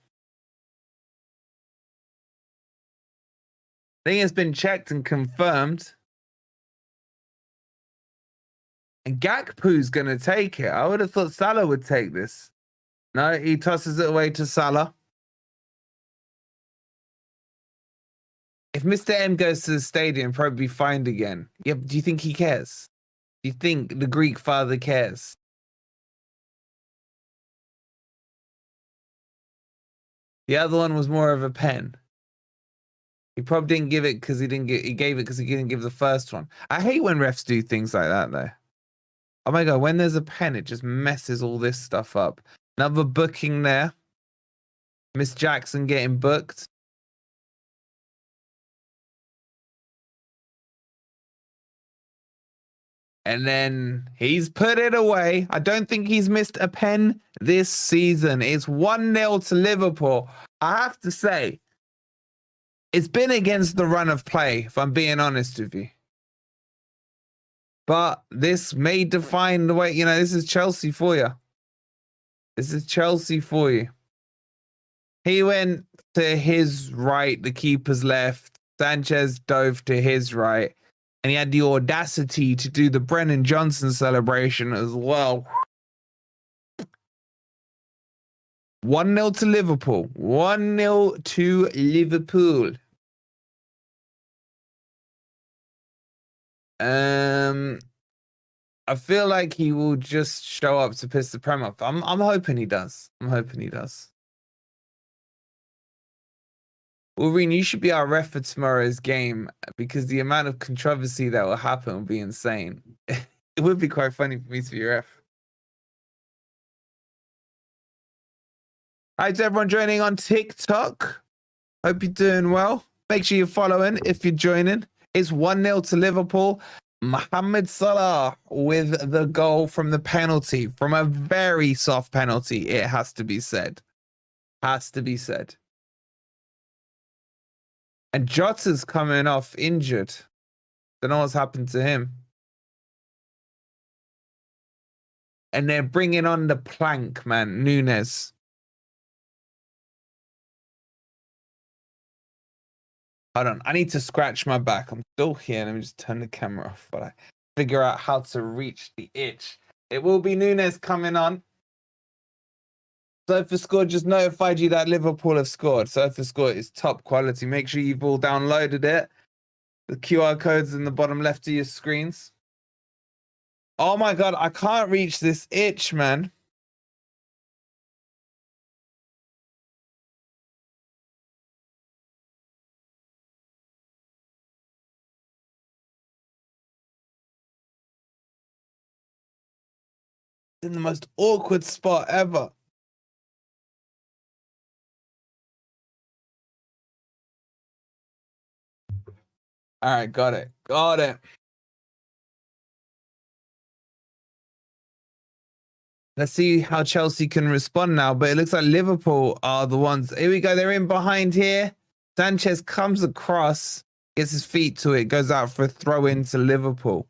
I think it's been checked and confirmed. And Gakpo's going to take it. I would have thought Salah would take this. No, he tosses it away to Salah. If Mr. M goes to the stadium, probably be fined again. Yeah, do you think he cares? Do you think the Greek father cares? The other one was more of a pen. He probably didn't give it because he didn't get. He gave it because he didn't give the first one. I hate when refs do things like that, though. Oh my god, when there's a pen, it just messes all this stuff up. Another booking there. Miss Jackson getting booked. And then he's put it away. I don't think he's missed a pen this season. It's 1-0 to Liverpool. I have to say, it's been against the run of play, if I'm being honest with you. But this may define the way, this is Chelsea for you. This is Chelsea for you. He went to his right, the keeper's left. Sanchez dove to his right. And he had the audacity to do the Brennan Johnson celebration as well. 1-0 to Liverpool. 1-0 to Liverpool. I feel like he will just show up to piss the Prem off. I'm hoping he does. I'm hoping he does. Wolverine, you should be our ref for tomorrow's game because the amount of controversy that will happen will be insane. It would be quite funny for me to be your ref. Hi to everyone joining on TikTok. Hope you're doing well. Make sure you're following if you're joining. It's 1-0 to Liverpool. Mohamed Salah with the goal from the penalty, from a very soft penalty, it has to be said. Has to be said. And Jota's coming off injured. Don't know what's happened to him. And they're bringing on the plank, man, Nunes. Hold on, I need to scratch my back. I'm still here. Let me just turn the camera off, but I figure out how to reach the itch. It will be Nunes coming on. SofaScore just notified you that Liverpool have scored. SofaScore is top quality. Make sure you've all downloaded it. The QR code's in the bottom left of your screens. Oh my God, I can't reach this itch, man. In the most awkward spot ever. All right, got it. Got it. Let's see how Chelsea can respond now, but it looks like Liverpool are the ones. Here we go. They're in behind here. Sanchez comes across, gets his feet to it, goes out for a throw into Liverpool.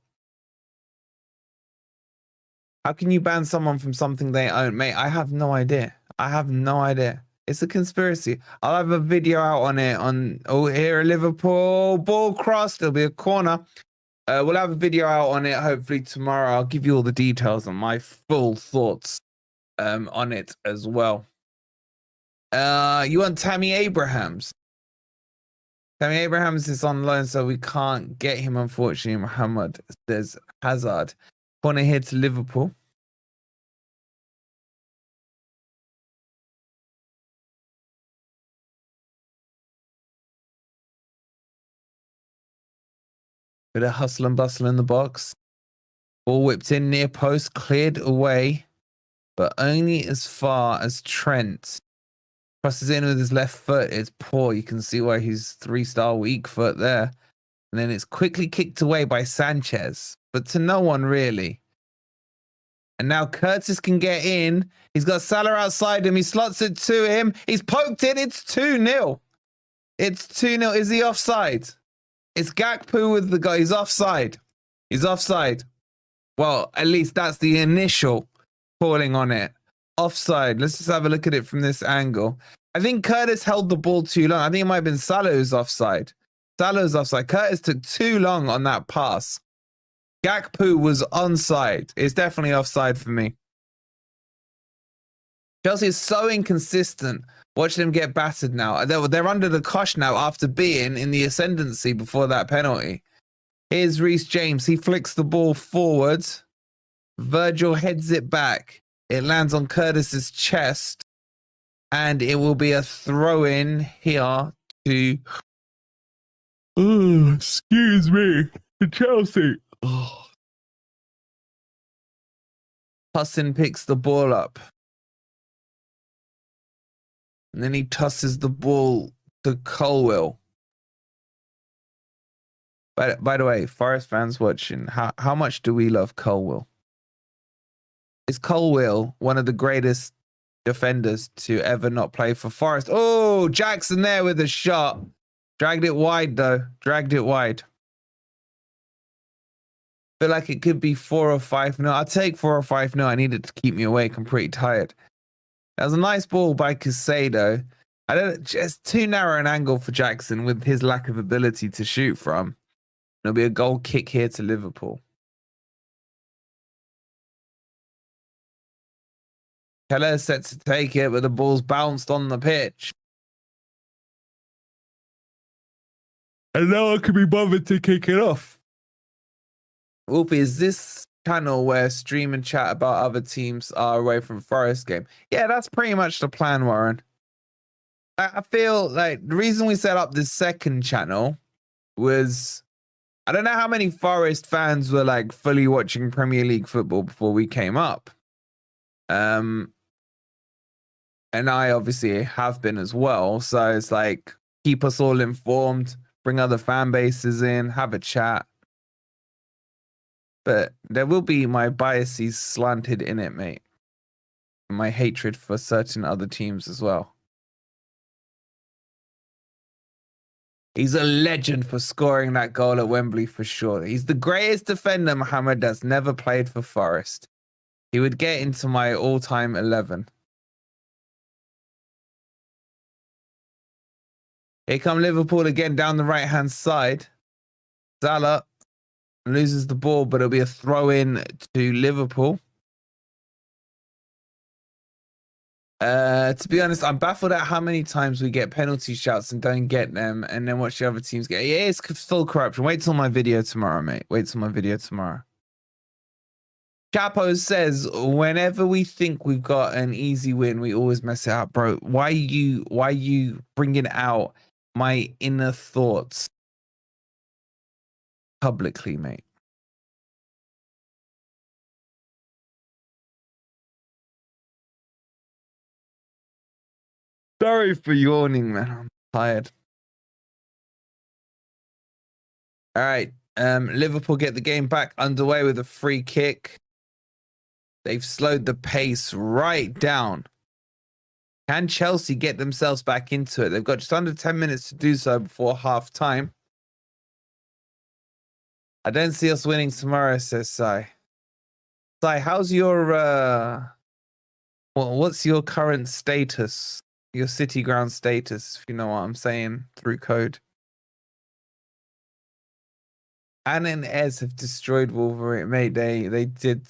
How can you ban someone from something they own? Mate, I have no idea. I have no idea. It's a conspiracy. I'll have a video out on it here at Liverpool. Ball crossed. It'll be a corner. We'll have a video out on it hopefully tomorrow. I'll give you all the details on my full thoughts on it as well. You want Tammy Abrahams? Tammy Abrahams is on loan, so we can't get him, unfortunately. Muhammad says Hazard. Corner here to Liverpool. Bit of hustle and bustle in the box. Ball whipped in near post, cleared away, but only as far as Trent. Crosses in with his left foot. It's poor. You can see why he's 3-star weak foot there. And then it's quickly kicked away by Sanchez, but to no one really. And now Curtis can get in. He's got Salah outside him. He slots it to him. He's poked it. It's 2-0. It's 2-0. Is he offside? It's Gakpo with the guy. He's offside. He's offside. Well, at least that's the initial calling on it. Offside. Let's just have a look at it from this angle. I think Curtis held the ball too long. I think it might have been Salah who's offside. Salah's offside. Curtis took too long on that pass. Gakpo was onside. It's definitely offside for me. Chelsea is so inconsistent. Watch them get battered now. They're under the cosh now after being in the ascendancy before that penalty. Here's Reece James. He flicks the ball forward. Virgil heads it back. It lands on Curtis's chest. And it will be a throw-in here to... Oh, excuse me. To Chelsea. Oh. Hussin picks the ball up. And then he tosses the ball to Colwill. By the way, Forest fans watching, how much do we love Colwill? Is Colwill one of the greatest defenders to ever not play for Forest? Oh, Jackson there with a shot. Dragged it wide, though. Dragged it wide. Feel like it could be 4 or 5-0. I'll take 4 or 5-0. I need it to keep me awake. I'm pretty tired. That was a nice ball by Casado. Just too narrow an angle for Jackson with his lack of ability to shoot from. It'll be a goal kick here to Liverpool. Keller is set to take it, but the ball's bounced on the pitch. And no one can be bothered to kick it off. Wolfie, is this channel where stream and chat about other teams are away from Forest game? Yeah, that's pretty much the plan, Warren. I feel like the reason we set up this second channel was I don't know how many Forest fans were like fully watching Premier League football before we came up. And I obviously have been as well. So it's like keep us all informed, bring other fan bases in, have a chat. But there will be my biases slanted in it, mate. My hatred for certain other teams as well. He's a legend for scoring that goal at Wembley for sure. He's the greatest defender, Mohamed, that's never played for Forest. He would get into my all-time 11. Here come Liverpool again down the right-hand side. Salah loses the ball, but it'll be a throw-in to Liverpool. To be honest, I'm baffled at how many times we get penalty shouts and don't get them, and then watch the other teams get. Yeah, it's full corruption. Wait till my video tomorrow, mate. Wait till my video tomorrow. Chapo says, whenever we think we've got an easy win, we always mess it up, bro. Why you bringing out my inner thoughts publicly, mate? Sorry for yawning, man. I'm tired. All right. Liverpool get the game back underway with a free kick. They've slowed the pace right down. Can Chelsea get themselves back into it? They've got just under 10 minutes to do so before half time. I don't see us winning tomorrow, says Sai. Sai, how's your what's your current status? Your City ground status, if you know what I'm saying, through code. Anna and Ez have destroyed Wolverine, mate. They did.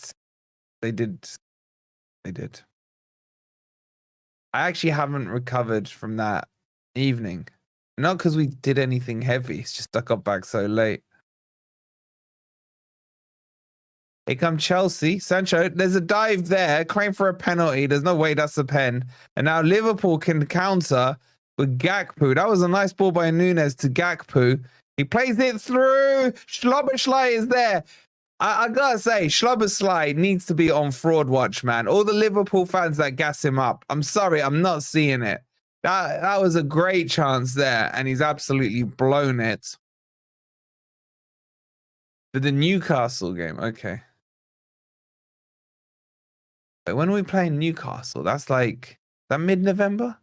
I actually haven't recovered from that evening. Not because we did anything heavy. It's just I got back so late. Here come Chelsea. Sancho, there's a dive there. Claim for a penalty. There's no way that's a pen. And now Liverpool can counter with Gakpo. That was a nice ball by Nunes to Gakpo. He plays it through. Schlobberschlei is there. I gotta say, Schlobberschlei needs to be on fraud watch, man. All the Liverpool fans that gas him up. I'm sorry, I'm not seeing it. That was a great chance there, and he's absolutely blown it. For the Newcastle game, okay. But when are we playing Newcastle? That's like, that mid-November?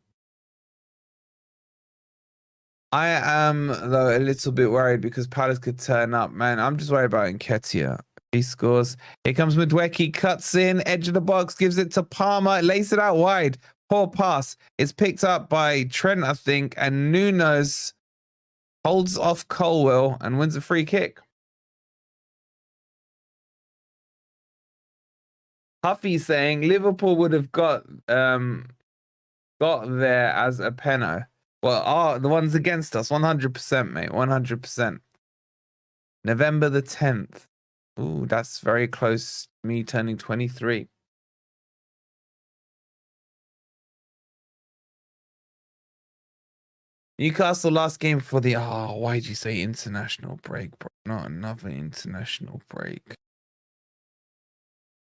I am, though, a little bit worried because Palace could turn up, man. I'm just worried about Nketiah. He scores. Here comes Madweki, cuts in, edge of the box, gives it to Palmer, lays it out wide. Poor pass. It's picked up by Trent, I think, and Nunes holds off Colwell and wins a free kick. Huffy saying Liverpool would have got there as a penno. Well, the ones against us, 100%, mate, 100%. November the 10th. Ooh, that's very close to me turning 23. Newcastle last game for the... Oh, why'd you say international break, bro? Not another international break.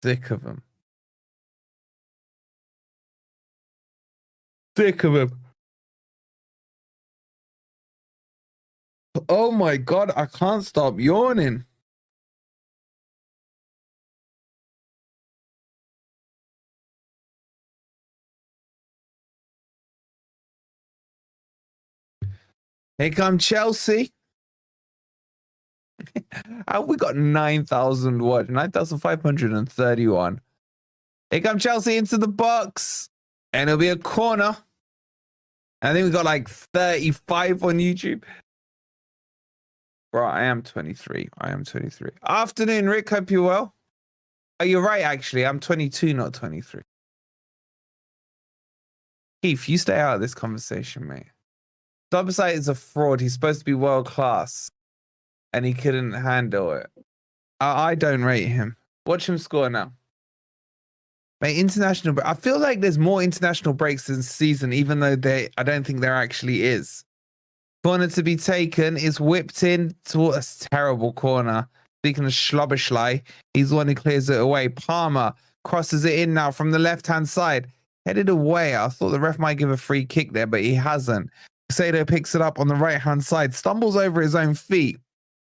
Sick of them. Sick of them. Oh my God, I can't stop yawning. Here come Chelsea. We got 9,000 watch, 9,531. Here come Chelsea into the box. And it'll be a corner. I think we got like 35 on YouTube. Bro, I am 23. I am 23. Afternoon, Rick. Hope you're well. Oh, you're right, actually. I'm 22, not 23. Keith, you stay out of this conversation, mate. Dobsite is a fraud. He's supposed to be world class. And he couldn't handle it. I don't rate him. Watch him score now. Mate, international break. I feel like there's more international breaks this season, even though I don't think there actually is. Corner to be taken is whipped in towards a terrible corner. Speaking of Schlobberschlei, he's the one who clears it away. Palmer crosses it in now from the left-hand side. Headed away. I thought the ref might give a free kick there, but he hasn't. Casado picks it up on the right-hand side, stumbles over his own feet,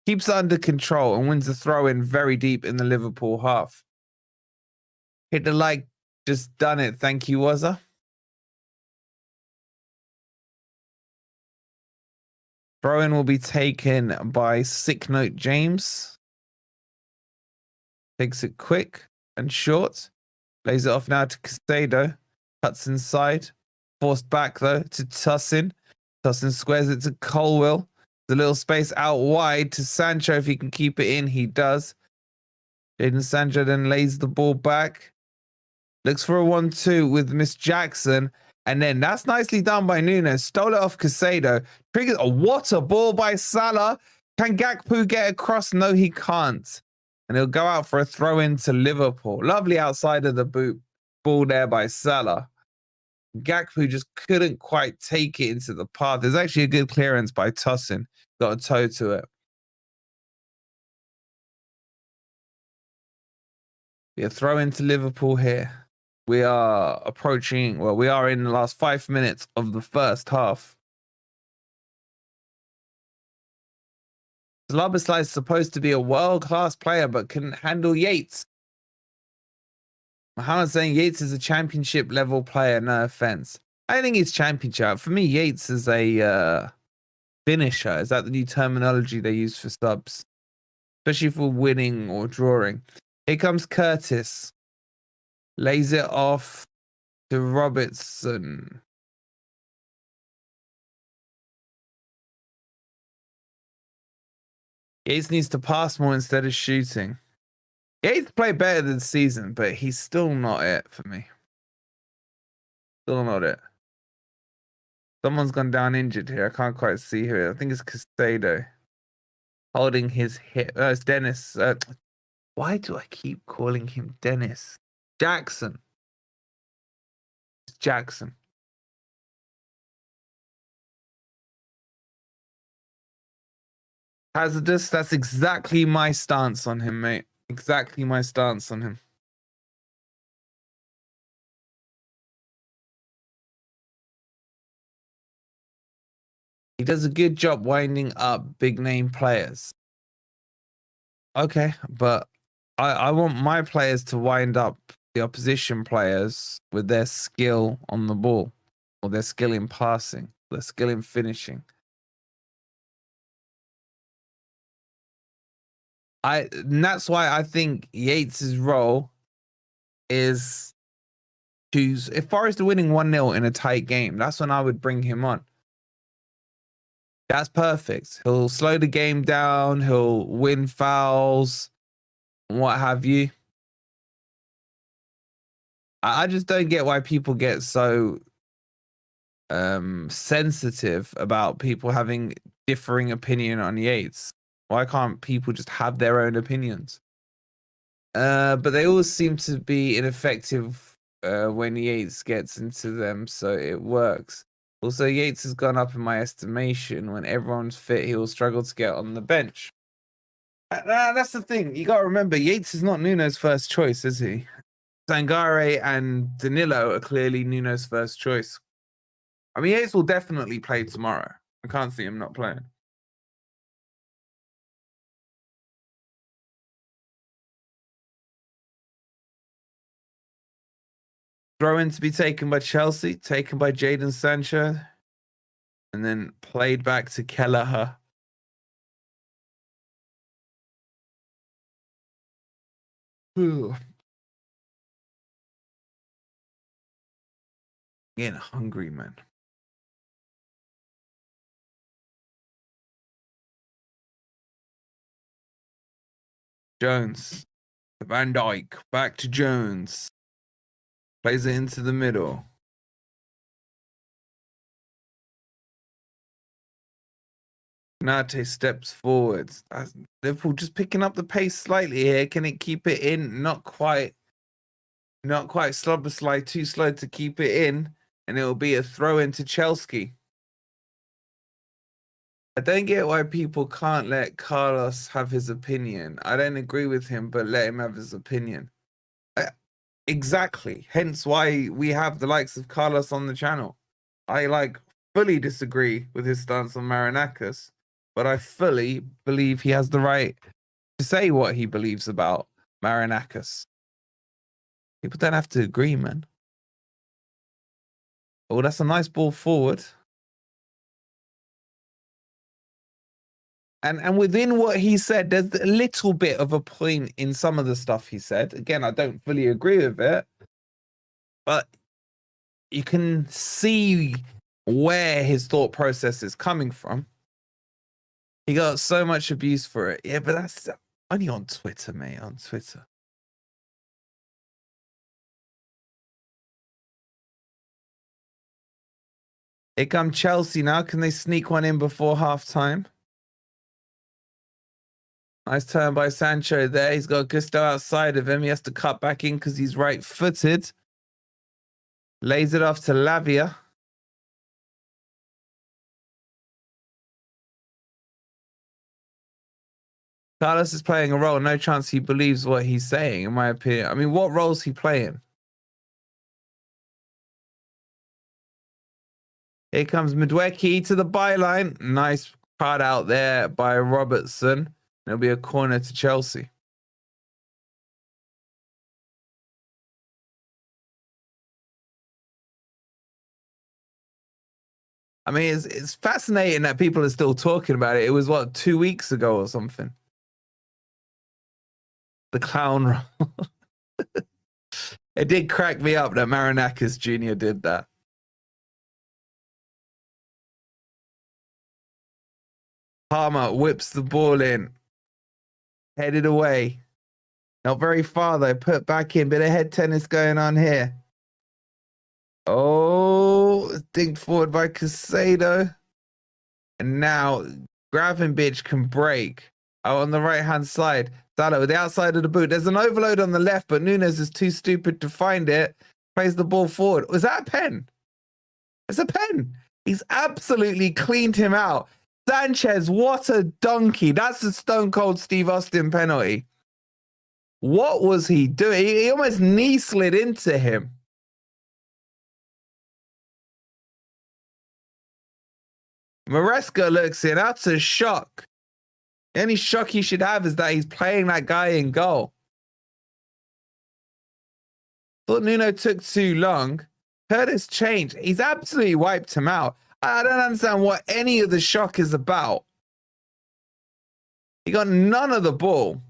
keeps it under control, and wins the throw-in very deep in the Liverpool half. Hit the like, just done it. Thank you, Wazza. Throw-in will be taken by Sick Note James. Takes it quick and short. Lays it off now to Casado. Cuts inside. Forced back, though, to Tussin. Tussin squares it to Colwill. The little space out wide to Sancho. If he can keep it in, he does. Jadon Sancho then lays the ball back. Looks for a 1-2 with Miss Jackson. And then that's nicely done by Nunes. Stole it off Casado. Triggers. Oh, what a ball by Salah. Can Gakpo get across? No, he can't. And he'll go out for a throw in to Liverpool. Lovely outside of the boot. Ball there by Salah. Gakpo just couldn't quite take it into the path. There's actually a good clearance by Tussin. Got a toe to it. Yeah, throw into Liverpool here. We are approaching, well, we are in the last 5 minutes of the first half. Szoboszlai is supposed to be a world-class player, but couldn't handle Yates. Mohammed saying Yates is a championship level player, no offense. I think he's championship. For me, Yates is a finisher. Is that the new terminology they use for subs? Especially for winning or drawing. Here comes Curtis. Lays it off to Robertson. Yates needs to pass more instead of shooting. Yates played better this season, but he's still not it for me. Still not it. Someone's gone down injured here. I can't quite see who. I think it's Casado. Holding his hip. Oh, it's Dennis. Why do I keep calling him Dennis? Jackson. It's Jackson. Hazardous. That's exactly my stance on him, mate. Exactly my stance on him. He does a good job winding up big name players. Okay, but I want my players to wind up the opposition players with their skill on the ball, or their skill in passing, their skill in finishing. And that's why I think Yates' role is to, if Forest are winning 1-0 in a tight game, that's when I would bring him on. That's perfect. He'll slow the game down. He'll win fouls, what have you. I just don't get why people get so sensitive about people having differing opinion on Yates. Why can't people just have their own opinions? But they all seem to be ineffective when Yates gets into them, so it works. Also, Yates has gone up in my estimation. When everyone's fit, he will struggle to get on the bench. That's the thing. You got to remember, Yates is not Nuno's first choice, is he? Sangare and Danilo are clearly Nuno's first choice. I mean, Yates will definitely play tomorrow. I can't see him not playing. Throw in to be taken by Chelsea, taken by Jadon Sancho, and then played back to Kelleher. Ooh. Getting hungry, man. Jones. Van Dijk. Back to Jones. Plays it into the middle. Nate steps forwards. Liverpool just picking up the pace slightly here. Can it keep it in? Not quite. Not quite slobber slide, too slow to keep it in, and it'll be a throw into Chelsea. I don't get why people can't let Carlos have his opinion. I don't agree with him, but let him have his opinion. Exactly. Hence why we have the likes of Carlos on the channel. I fully disagree with his stance on Marinakis, but I fully believe he has the right to say what he believes about Marinakis. People don't have to agree, man. Oh, that's a nice ball forward. And within what he said, there's a little bit of a point in some of the stuff he said. Again, I don't fully agree with it, but you can see where his thought process is coming from. He got so much abuse for it. Yeah, but that's only on Twitter, mate, on Twitter. Here come Chelsea now. Can they sneak one in before halftime? Nice turn by Sancho there. He's got Gusto outside of him. He has to cut back in because he's right-footed. Lays it off to Lavia. Carlos is playing a role. No chance he believes what he's saying, in my opinion. I mean, what role's he playing? Here comes Midweki to the byline. Nice cut out there by Robertson. It'll be a corner to Chelsea. I mean, it's fascinating that people are still talking about it. It was, what, 2 weeks ago or something? The clown roll. It did crack me up that Marinakis Jr. did that. Palmer whips the ball in. Headed away. Not very far, though. Put back in. Bit of head tennis going on here. Oh, dinked forward by Casado. And now Gravenberch can break. Oh, on the right-hand side. Salah with the outside of the boot. There's an overload on the left, but Nunes is too stupid to find it. Plays the ball forward. Was that a pen? It's a pen. He's absolutely cleaned him out. Sanchez, what a donkey. That's a stone cold Steve Austin penalty. What was he doing? He almost knee slid into him. Maresca looks in utter shock. The only shock he should have is that he's playing that guy in goal. Thought Nuno took too long. Curtis changed. He's absolutely wiped him out. I don't understand what any of the shock is about. He got none of the ball.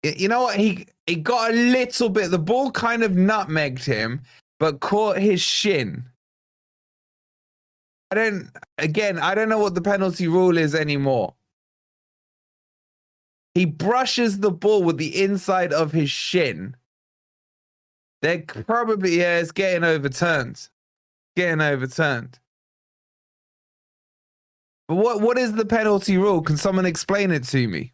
You know what? He got a little bit. The ball kind of nutmegged him, but caught his shin. I don't know what the penalty rule is anymore. He brushes the ball with the inside of his shin. They're probably, yeah, it's getting overturned. Getting overturned. But what is the penalty rule? Can someone explain it to me?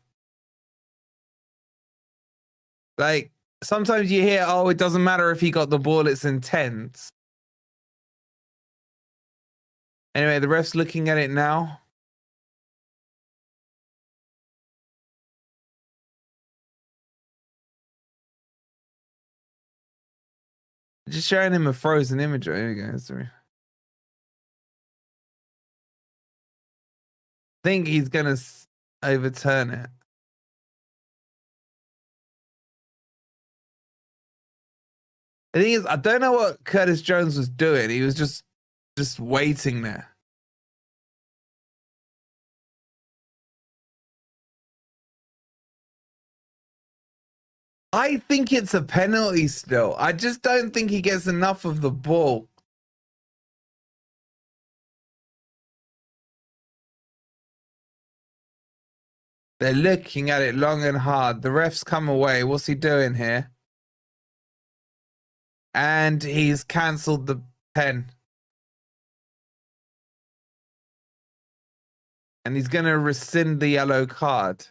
Like, sometimes you hear, oh, it doesn't matter if he got the ball, it's intense. Anyway, the ref's looking at it now. Just showing him a frozen image. Here we go. Sorry. I think he's going to overturn it. The thing is, I don't know what Curtis Jones was doing. He was just waiting there. I think it's a penalty still. I just don't think he gets enough of the ball. They're looking at it long and hard. The ref's come away. What's he doing here? And he's cancelled the pen. And he's going to rescind the yellow card.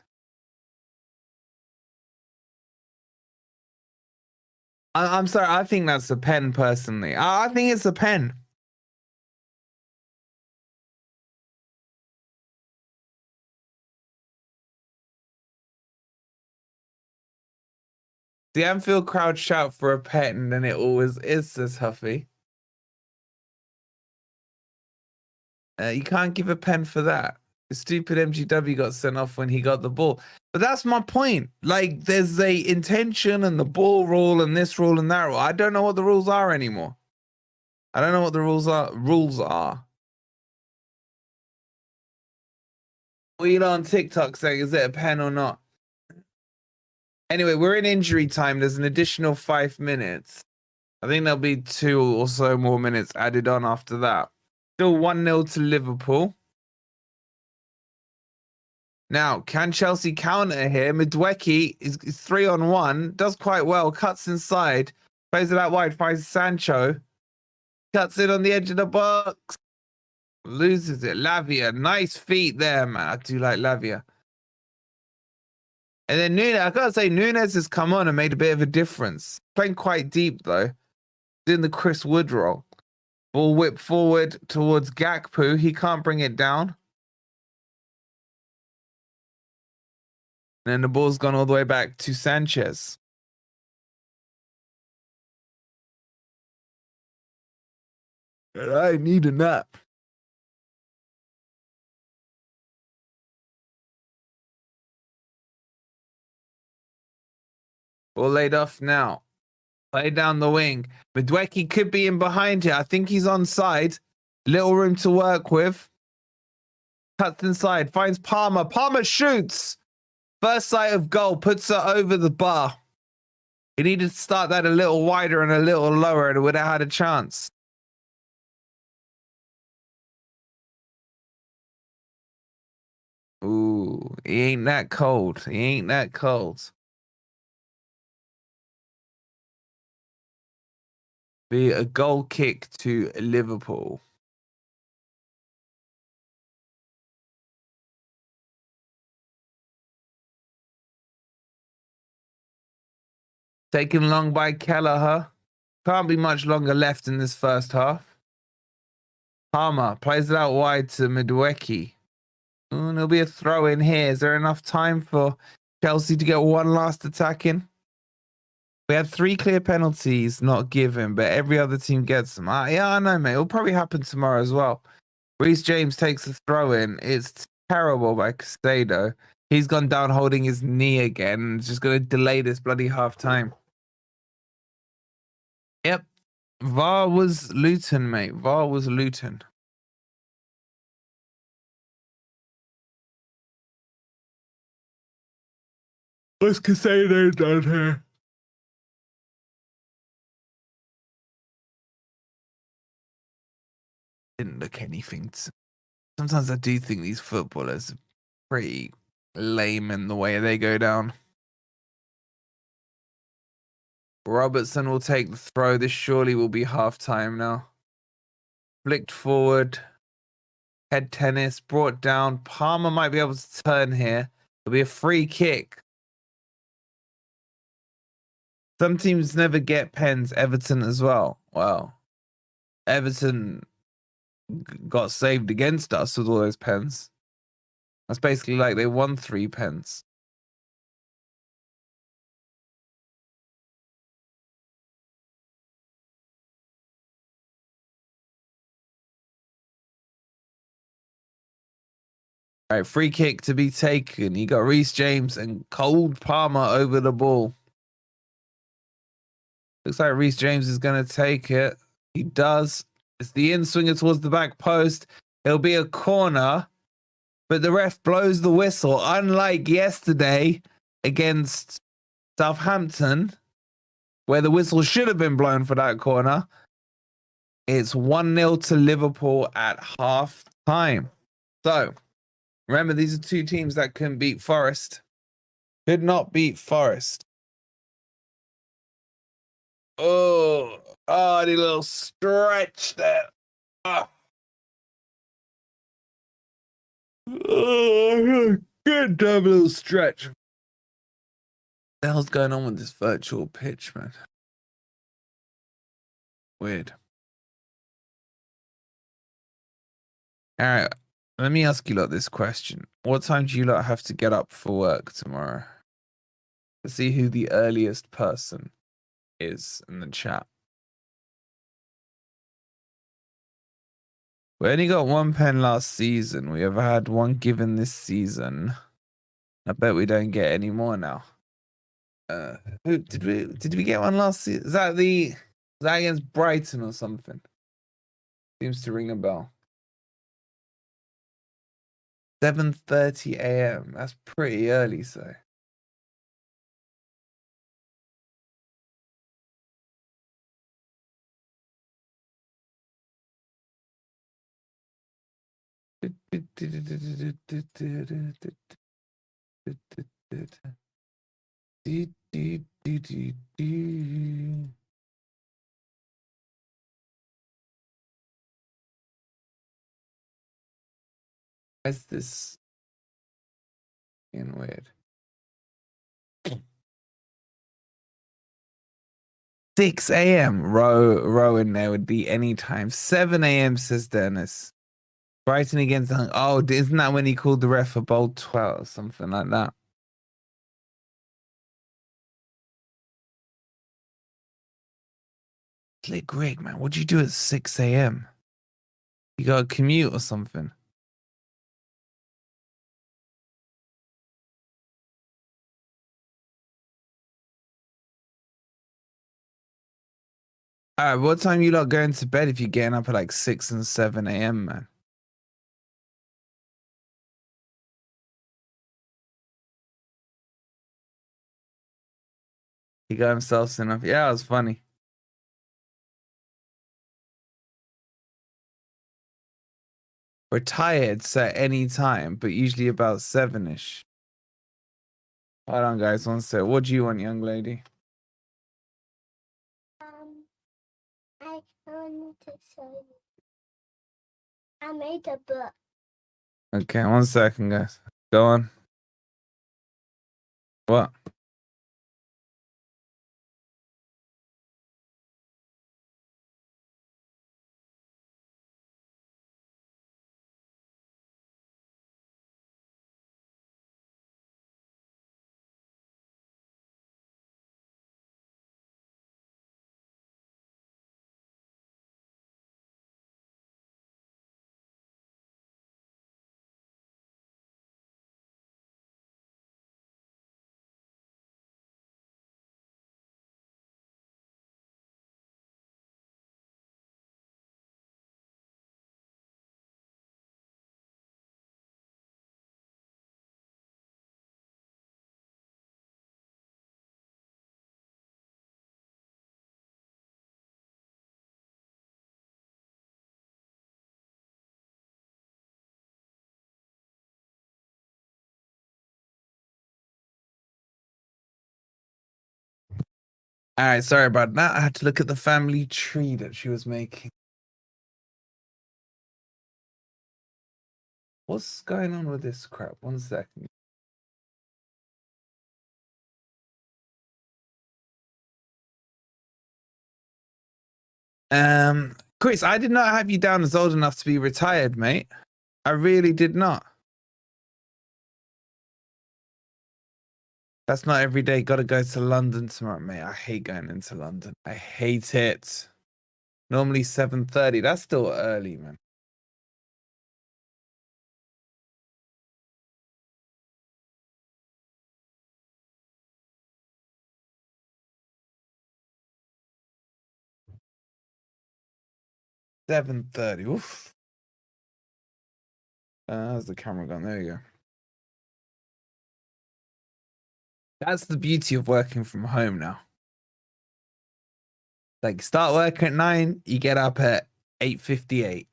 I'm sorry. I think that's a pen, personally. I think it's a pen. The Anfield crowd shout for a pen, and it always is, says Huffy. You can't give a pen for that. The stupid MGW got sent off when he got the ball. But that's my point. Like, there's a intention and the ball rule and this rule and that rule. I don't know what the rules are anymore. I don't know what the rules are. Wheel on TikTok saying, is it a pen or not? Anyway, we're in injury time. There's an additional 5 minutes. I think there'll be 2 or so more minutes added on after that. Still 1-0 to Liverpool. Now, can Chelsea counter here? Midweki is 3-on-1, does quite well, cuts inside, plays it out wide, finds Sancho, cuts it on the edge of the box, loses it. Lavia, nice feet there, man. I do like Lavia. And then Nunes, I gotta say, Nunes has come on and made a bit of a difference. Playing quite deep, though, doing the Chris Wood role. Ball whip forward towards Gakpo. He can't bring it down. And then the ball's gone all the way back to Sanchez. And I need a nap. Ball laid off now. Play down the wing. Midweki could be in behind here. I think he's onside. Little room to work with. Cuts inside. Finds Palmer. Palmer shoots. First sight of goal. Puts it over the bar. He needed to start that a little wider and a little lower, and it would have had a chance. Ooh, he ain't that cold. He ain't that cold. Be a goal kick to Liverpool. Taken long by Kelleher. Can't be much longer left in this first half. Palmer plays it out wide to Midweki. And there'll be a throw in here. Is there enough time for Chelsea to get one last attack in? We had 3 clear penalties not given, but every other team gets them. Yeah, I know, mate. It'll probably happen tomorrow as well. Reece James takes the throw in. It's terrible by Castado. He's gone down holding his knee again. And it's just going to delay this bloody half time. Yep. VAR was Luton, mate. VAR was Luton. What's Castado done here? Didn't look anything. Sometimes I do think these footballers are pretty lame in the way they go down. Robertson will take the throw. This surely will be half time now. Flicked forward. Head tennis. Brought down. Palmer might be able to turn here. It'll be a free kick. Some teams never get pens. Everton as well. Wow. Everton got saved against us with all those pens. That's basically like they won 3 pens. All right, free kick to be taken. You got Reece James and Cold Palmer over the ball. Looks like Reece James is going to take it. He does. It's the in-swinger towards the back post. It'll be a corner, but the ref blows the whistle. Unlike yesterday against Southampton, where the whistle should have been blown for that corner. It's 1-0 to Liverpool at half time. So, remember, these are 2 teams that couldn't beat Forest. Could not beat Forest. Oh, the little stretch there. Oh. Good double stretch. What the hell's going on with this virtual pitch, man? Weird. All right, let me ask you lot this question. What time do you lot have to get up for work tomorrow? Let's see who the earliest person is in the chat. We only got one pen last season. We have had one given this season. I bet we don't get any more now. Who did we get one last season? Is that against Brighton or something? Seems to ring a bell. 7:30 a.m. That's pretty early, so. Why's this being weird? 6 a.m. Row in there would be any time. 7 a.m. says Dennis. Brighton against the oh, isn't that when he called the ref a bold twat or something like that? Slick Greg, man, what'd you do at 6 a.m.? You got a commute or something? All right, what time you lot going to bed if you're getting up at like 6 and 7 a.m., man? He got himself enough. Yeah, it was funny. We're tired, so any time, but usually about 7-ish. Hold on, guys, one sec. What do you want, young lady? I wanted to show you. I made a book. Okay, 1 second, guys. Go on. What? All right, sorry about that. I had to look at the family tree that she was making. What's going on with this crap? 1 second. Chris, I did not have you down as old enough to be retired, mate. I really did not. That's not every day. Got to go to London tomorrow, mate. I hate going into London. I hate it. Normally 7:30. That's still early, man. $7:30. Oof. How's the camera gone? There you go. That's the beauty of working from home now. Like, start working at 9, you get up at 8:58.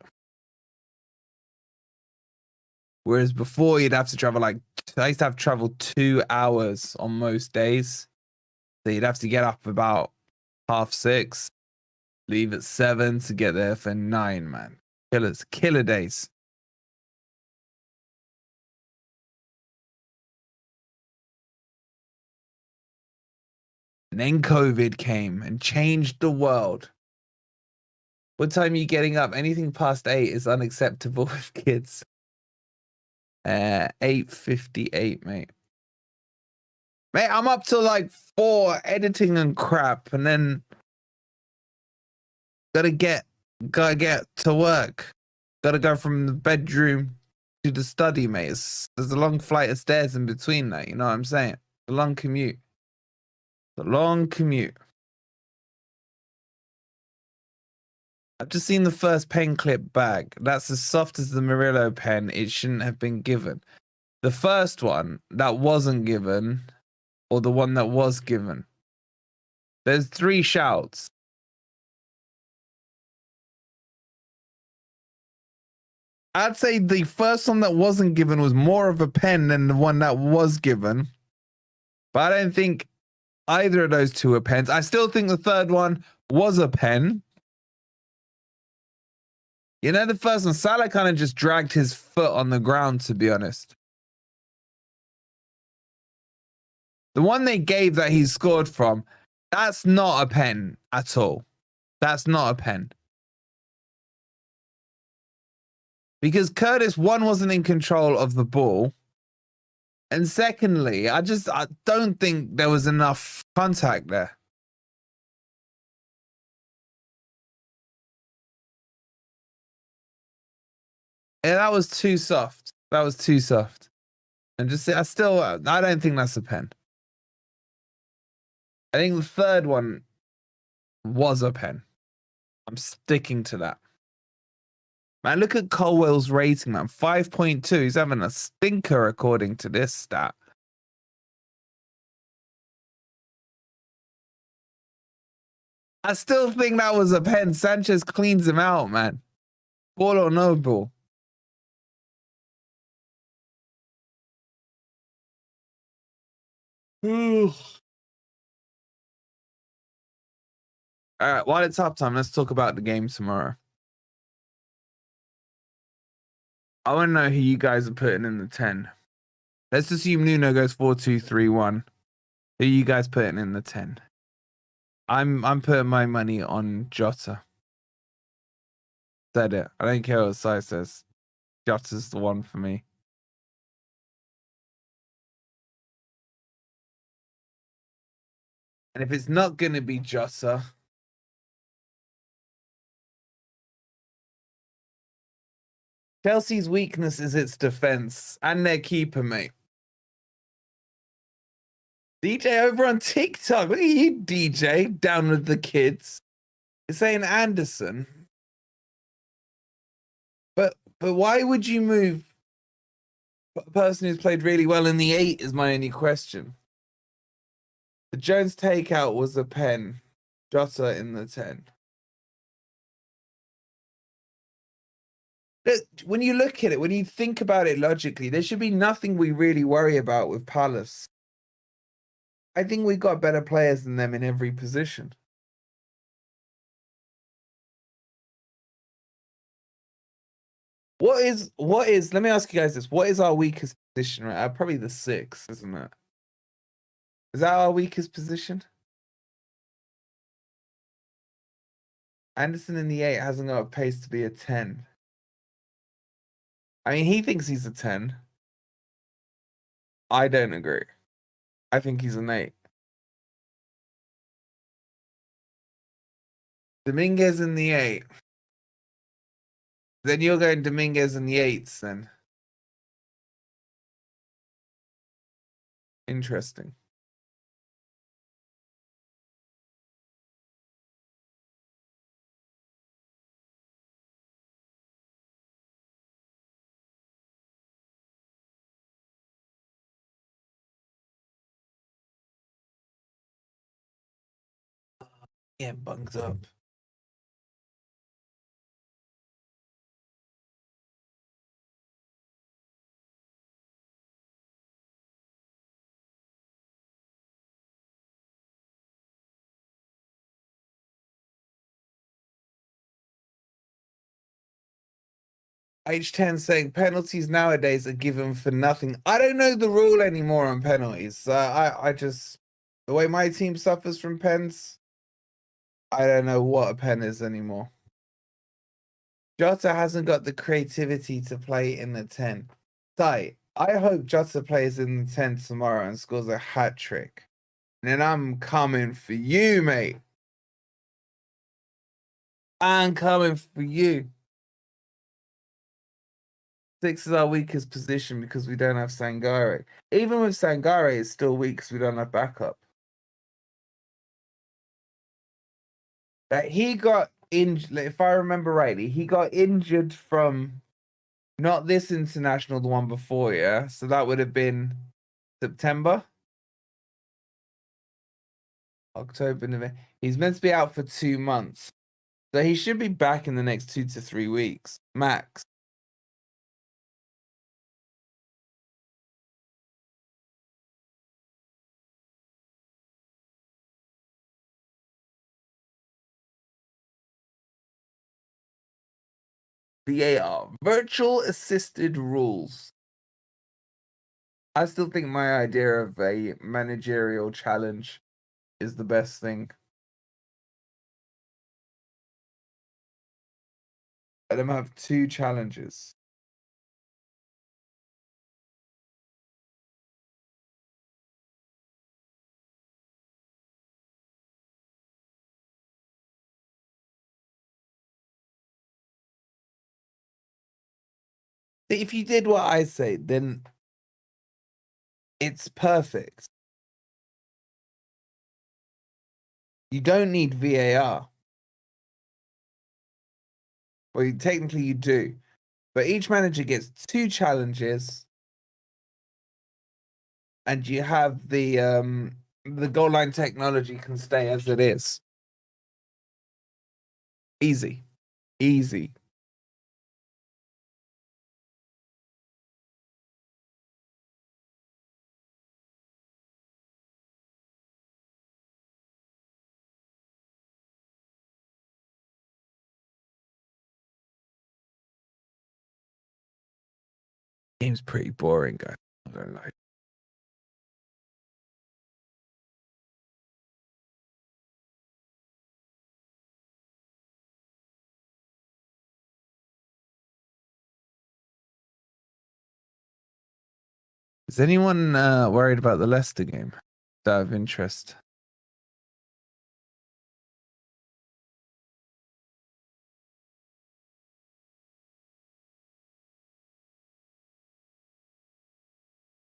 Whereas before, you'd have to travel like, I used to have to travel 2 hours on most days. So you'd have to get up about 6:30, leave at 7 to get there for 9, man. Killer days. And then COVID came and changed the world. What time are you getting up? Anything past 8 is unacceptable with kids. 8:58, mate. Mate, I'm up till like 4 editing and crap, and then gotta get to work. Gotta go from the bedroom to the study, mate. There's a long flight of stairs in between that, you know what I'm saying? A long commute. A long commute. I've just seen the first pen clip back. That's as soft as the Murillo pen. It shouldn't have been given. The first one that wasn't given, or the one that was given. There's 3 shouts. I'd say the first one that wasn't given was more of a pen than the one that was given. But I don't think either of those 2 are pens. I still think the third one was a pen. You know, the first one, Salah kind of just dragged his foot on the ground, to be honest. The one they gave that he scored from, that's not a pen at all. That's not a pen. Because Curtis, one, wasn't in control of the ball. And secondly, I don't think there was enough contact there. Yeah, that was too soft. That was too soft. And I don't think that's a pen. I think the third one was a pen. I'm sticking to that. Man, look at Colwell's rating, man. 5.2. He's having a stinker according to this stat. I still think that was a pen. Sanchez cleans him out, man. Ball or no ball. All right, while it's half time, let's talk about the game tomorrow. I want to know who you guys are putting in the 10. Let's assume Nuno goes 4-2-3-1. Who are you guys putting in the 10? I'm putting my money on Jota. Said it. I don't care what Sai says. Jota's the one for me. And if it's not going to be Jota, Chelsea's weakness is its defense and their keeper, mate. DJ over on TikTok. Look at you, DJ, down with the kids. It's saying Anderson. But why would you move a person who's played really well in the 8 is my only question. The Jones takeout was a pen. Jota in the 10. When you look at it, when you think about it logically, there should be nothing we really worry about with Palace. I think we got better players than them in every position. What is, let me ask you guys this. What is our weakest position, right? Probably the 6, isn't it? Is that our weakest position? Anderson in the 8 hasn't got a pace to be a 10. I mean, he thinks he's a 10. I don't agree. I think he's an 8. Dominguez in the 8. Then you're going Dominguez in the 8s then. Interesting. Yeah, bungs up. H10 saying penalties nowadays are given for nothing. I don't know the rule anymore on penalties. I just The way my team suffers from pens, I don't know what a pen is anymore. Jota hasn't got the creativity to play in the 10. I hope Jota plays in the 10 tomorrow and scores a hat trick. And then I'm coming for you, mate. I'm coming for you. 6 is our weakest position because we don't have Sangare. Even with Sangare, it's still weak because we don't have backup. He got injured, if I remember rightly, he got injured from not this international, the one before, yeah? So that would have been September? October, November. He's meant to be out for 2 months. So he should be back in the next 2 to 3 weeks, max. VAR, virtual assisted rules. I still think my idea of a managerial challenge is the best thing. Let them have 2 challenges. If you did what I say, then it's perfect. You don't need VAR. Well, technically you do. But each manager gets 2 challenges. And you have the goal line technology can stay as it is. Easy. Easy. Game's pretty boring, guys. I don't like. Is anyone worried about the Leicester game? Out of interest.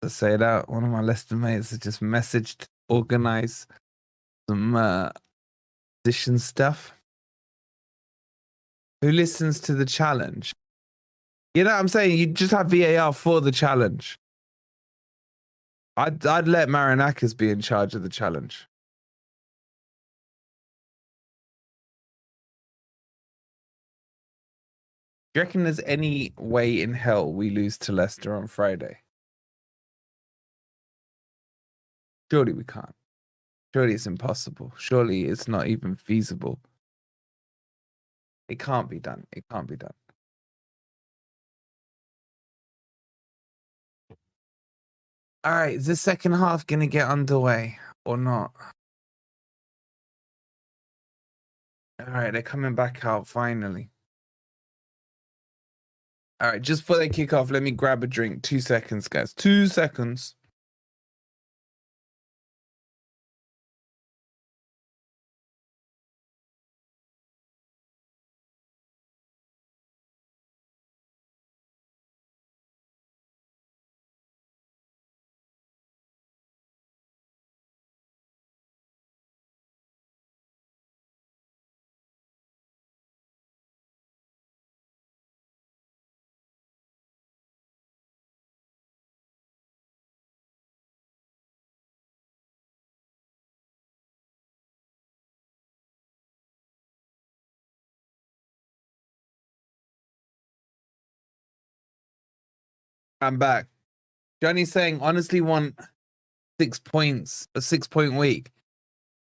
To say it out, one of my Leicester mates has just messaged to organize some position stuff. Who listens to the challenge? You know what I'm saying? You just have VAR for the challenge. I'd let Marinakis be in charge of the challenge. Do you reckon there's any way in hell we lose to Leicester on Friday? Surely we can't. Surely it's impossible. Surely it's not even feasible. It can't be done. It can't be done. All right, is the second half going to get underway or not? All right, they're coming back out finally. All right, just before they kick off, let me grab a drink. 2 seconds, guys. 2 seconds. I'm back. Johnny's saying, honestly, want 6 points, a 6-point week.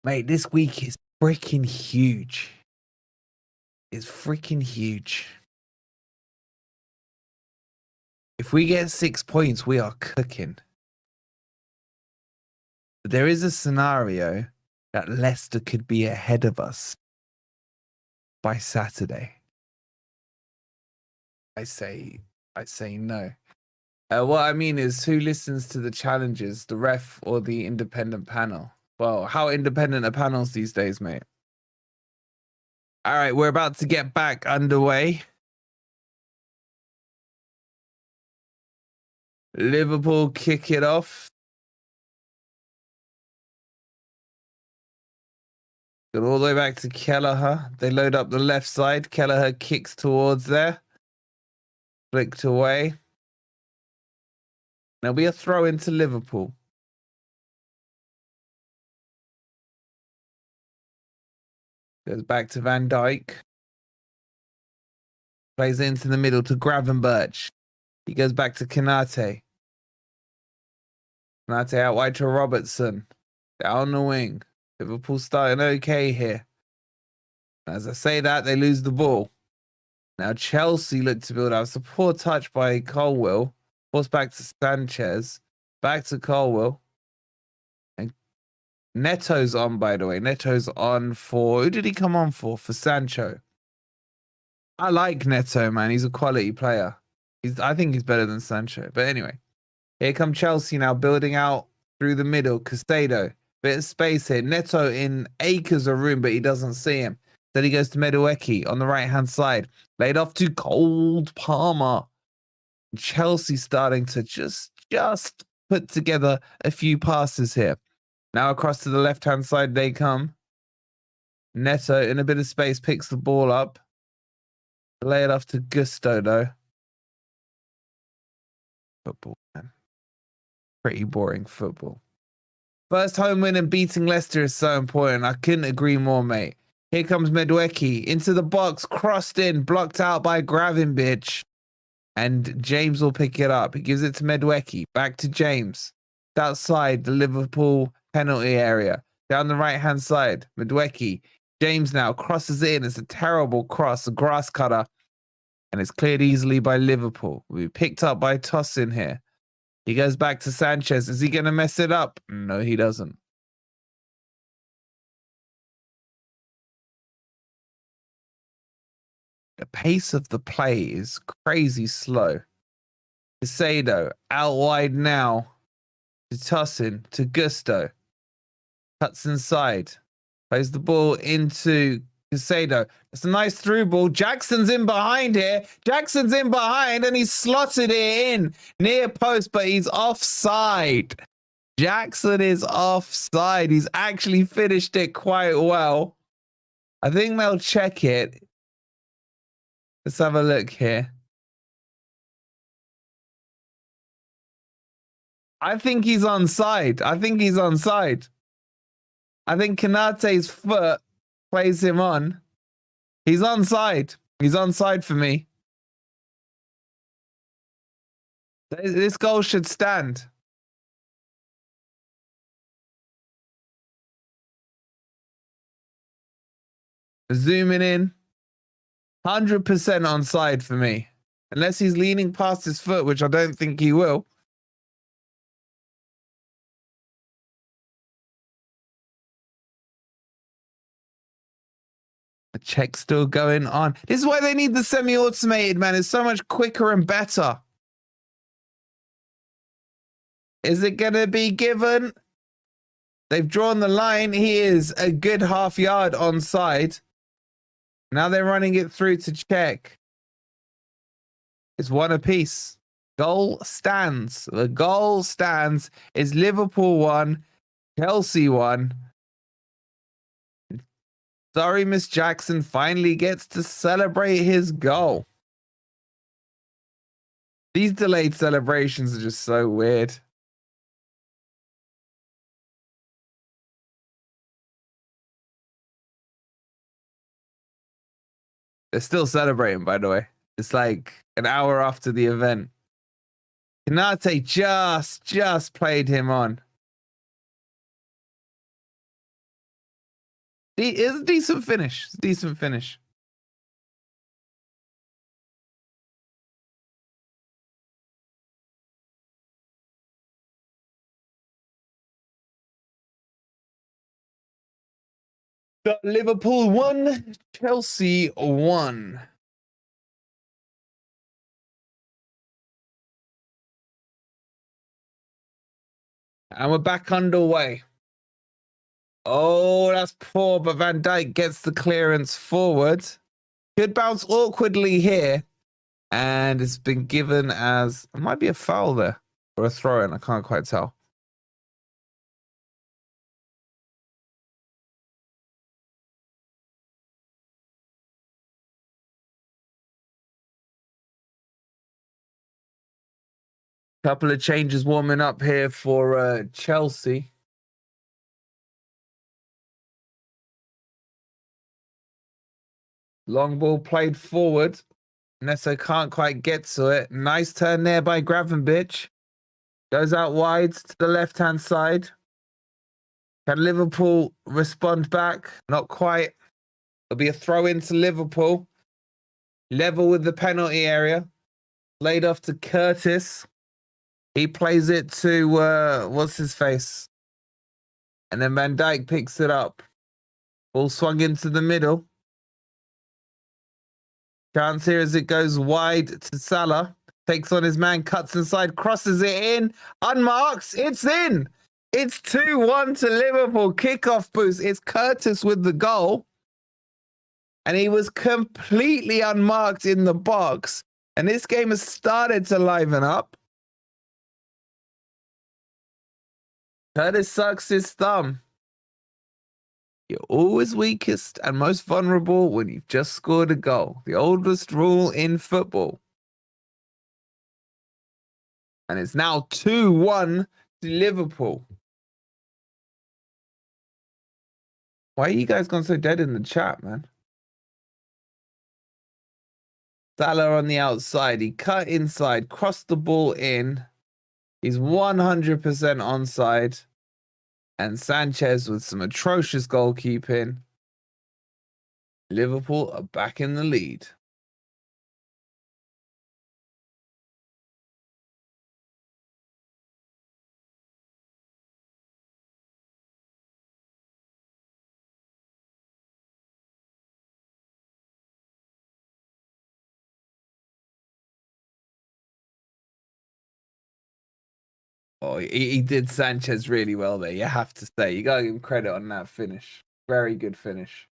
Mate, this week is freaking huge. It's freaking huge. If we get 6 points, we are cooking. There is a scenario that Leicester could be ahead of us by Saturday. I say no. What I mean is, who listens to the challenges, the ref or the independent panel? Well, how independent are panels these days, mate? All right, we're about to get back underway. Liverpool kick it off. Go all the way back to Kelleher. They load up the left side. Kelleher kicks towards there. Flicked away. There'll be a throw into Liverpool. Goes back to Van Dijk. Plays into the middle to Gravenberch. He goes back to Konate. Konate out wide to Robertson. Down the wing. Liverpool starting okay here. As I say that, they lose the ball. Now Chelsea look to build up. It's a poor touch by Colwill. Forced back to Sanchez. Back to Colwill. And Neto's on, by the way. Neto's on for... Who did he come on for? For Sancho. I like Neto, man. He's a quality player. I think he's better than Sancho. But anyway. Here come Chelsea now, building out through the middle. Caicedo. Bit of space here. Neto in acres of room, but he doesn't see him. Then he goes to Madueke on the right-hand side. Laid off to Cold Palmer. Chelsea starting to just put together a few passes here. Now across to the left-hand side they come. Neto in a bit of space picks the ball up. Lay it off to Gusto though. Football, man. Pretty boring football. First home win and beating Leicester is so important. I couldn't agree more, mate. Here comes Madueke into the box, crossed in, blocked out by Gravenberch. And James will pick it up. He gives it to Madueke. Back to James. Outside the Liverpool penalty area. Down the right-hand side. Madueke. James now crosses it in. It's a terrible cross. A grass cutter. And it's cleared easily by Liverpool. We picked up by Tosin here. He goes back to Sanchez. Is he going to mess it up? No, he doesn't. The pace of the play is crazy slow. Caicedo out wide now to Tosin, to Gusto. Cuts inside. Plays the ball into Caicedo. It's a nice through ball. Jackson's in behind here. Jackson's in behind and he's slotted it in near post, but he's offside. Jackson is offside. He's actually finished it quite well. I think they'll check it. Let's have a look here. I think he's onside. I think he's onside. I think Konate's foot plays him on. He's onside. He's onside for me. This goal should stand. Zooming in. 100% onside for me. Unless he's leaning past his foot, which I don't think he will. The check's still going on. This is why they need the semi-automated, man. It's so much quicker and better. Is it going to be given? They've drawn the line. He is a good half yard onside. Now they're running it through to check. It's one apiece. Goal stands. The goal stands. Is Liverpool 1, Chelsea 1. Sorry, Miss Jackson finally gets to celebrate his goal. These delayed celebrations are just so weird. They're still celebrating, by the way. It's like an hour after the event. Konate just played him on. It's a decent finish. It's a decent finish. Got Liverpool 1, Chelsea 1. And we're back underway. Oh, that's poor, but Van Dijk gets the clearance forward. Could bounce awkwardly here. And it's been given as, it might be a foul there. Or a throw-in, I can't quite tell. Couple of changes warming up here for Chelsea. Long ball played forward. Neto can't quite get to it. Nice turn there by Gravenberch. Goes out wide to the left-hand side. Can Liverpool respond back? Not quite. It'll be a throw into Liverpool. Level with the penalty area. Laid off to Curtis. He plays it to, what's his face? And then Van Dijk picks it up. Ball swung into the middle. Chance here as it goes wide to Salah. Takes on his man, cuts inside, crosses it in. Unmarked. It's in. It's 2-1 to Liverpool. Kickoff boost. It's Curtis with the goal. And he was completely unmarked in the box. And this game has started to liven up. Curtis sucks his thumb. You're always weakest and most vulnerable when you've just scored a goal. The oldest rule in football. And it's now 2-1 to Liverpool. Why are you guys gone so dead in the chat, man? Salah on the outside. He cut inside, crossed the ball in. He's 100% onside. And Sanchez with some atrocious goalkeeping. Liverpool are back in the lead. Oh, he did Sanchez really well there. You have to say. You got to give him credit on that finish. Very good finish.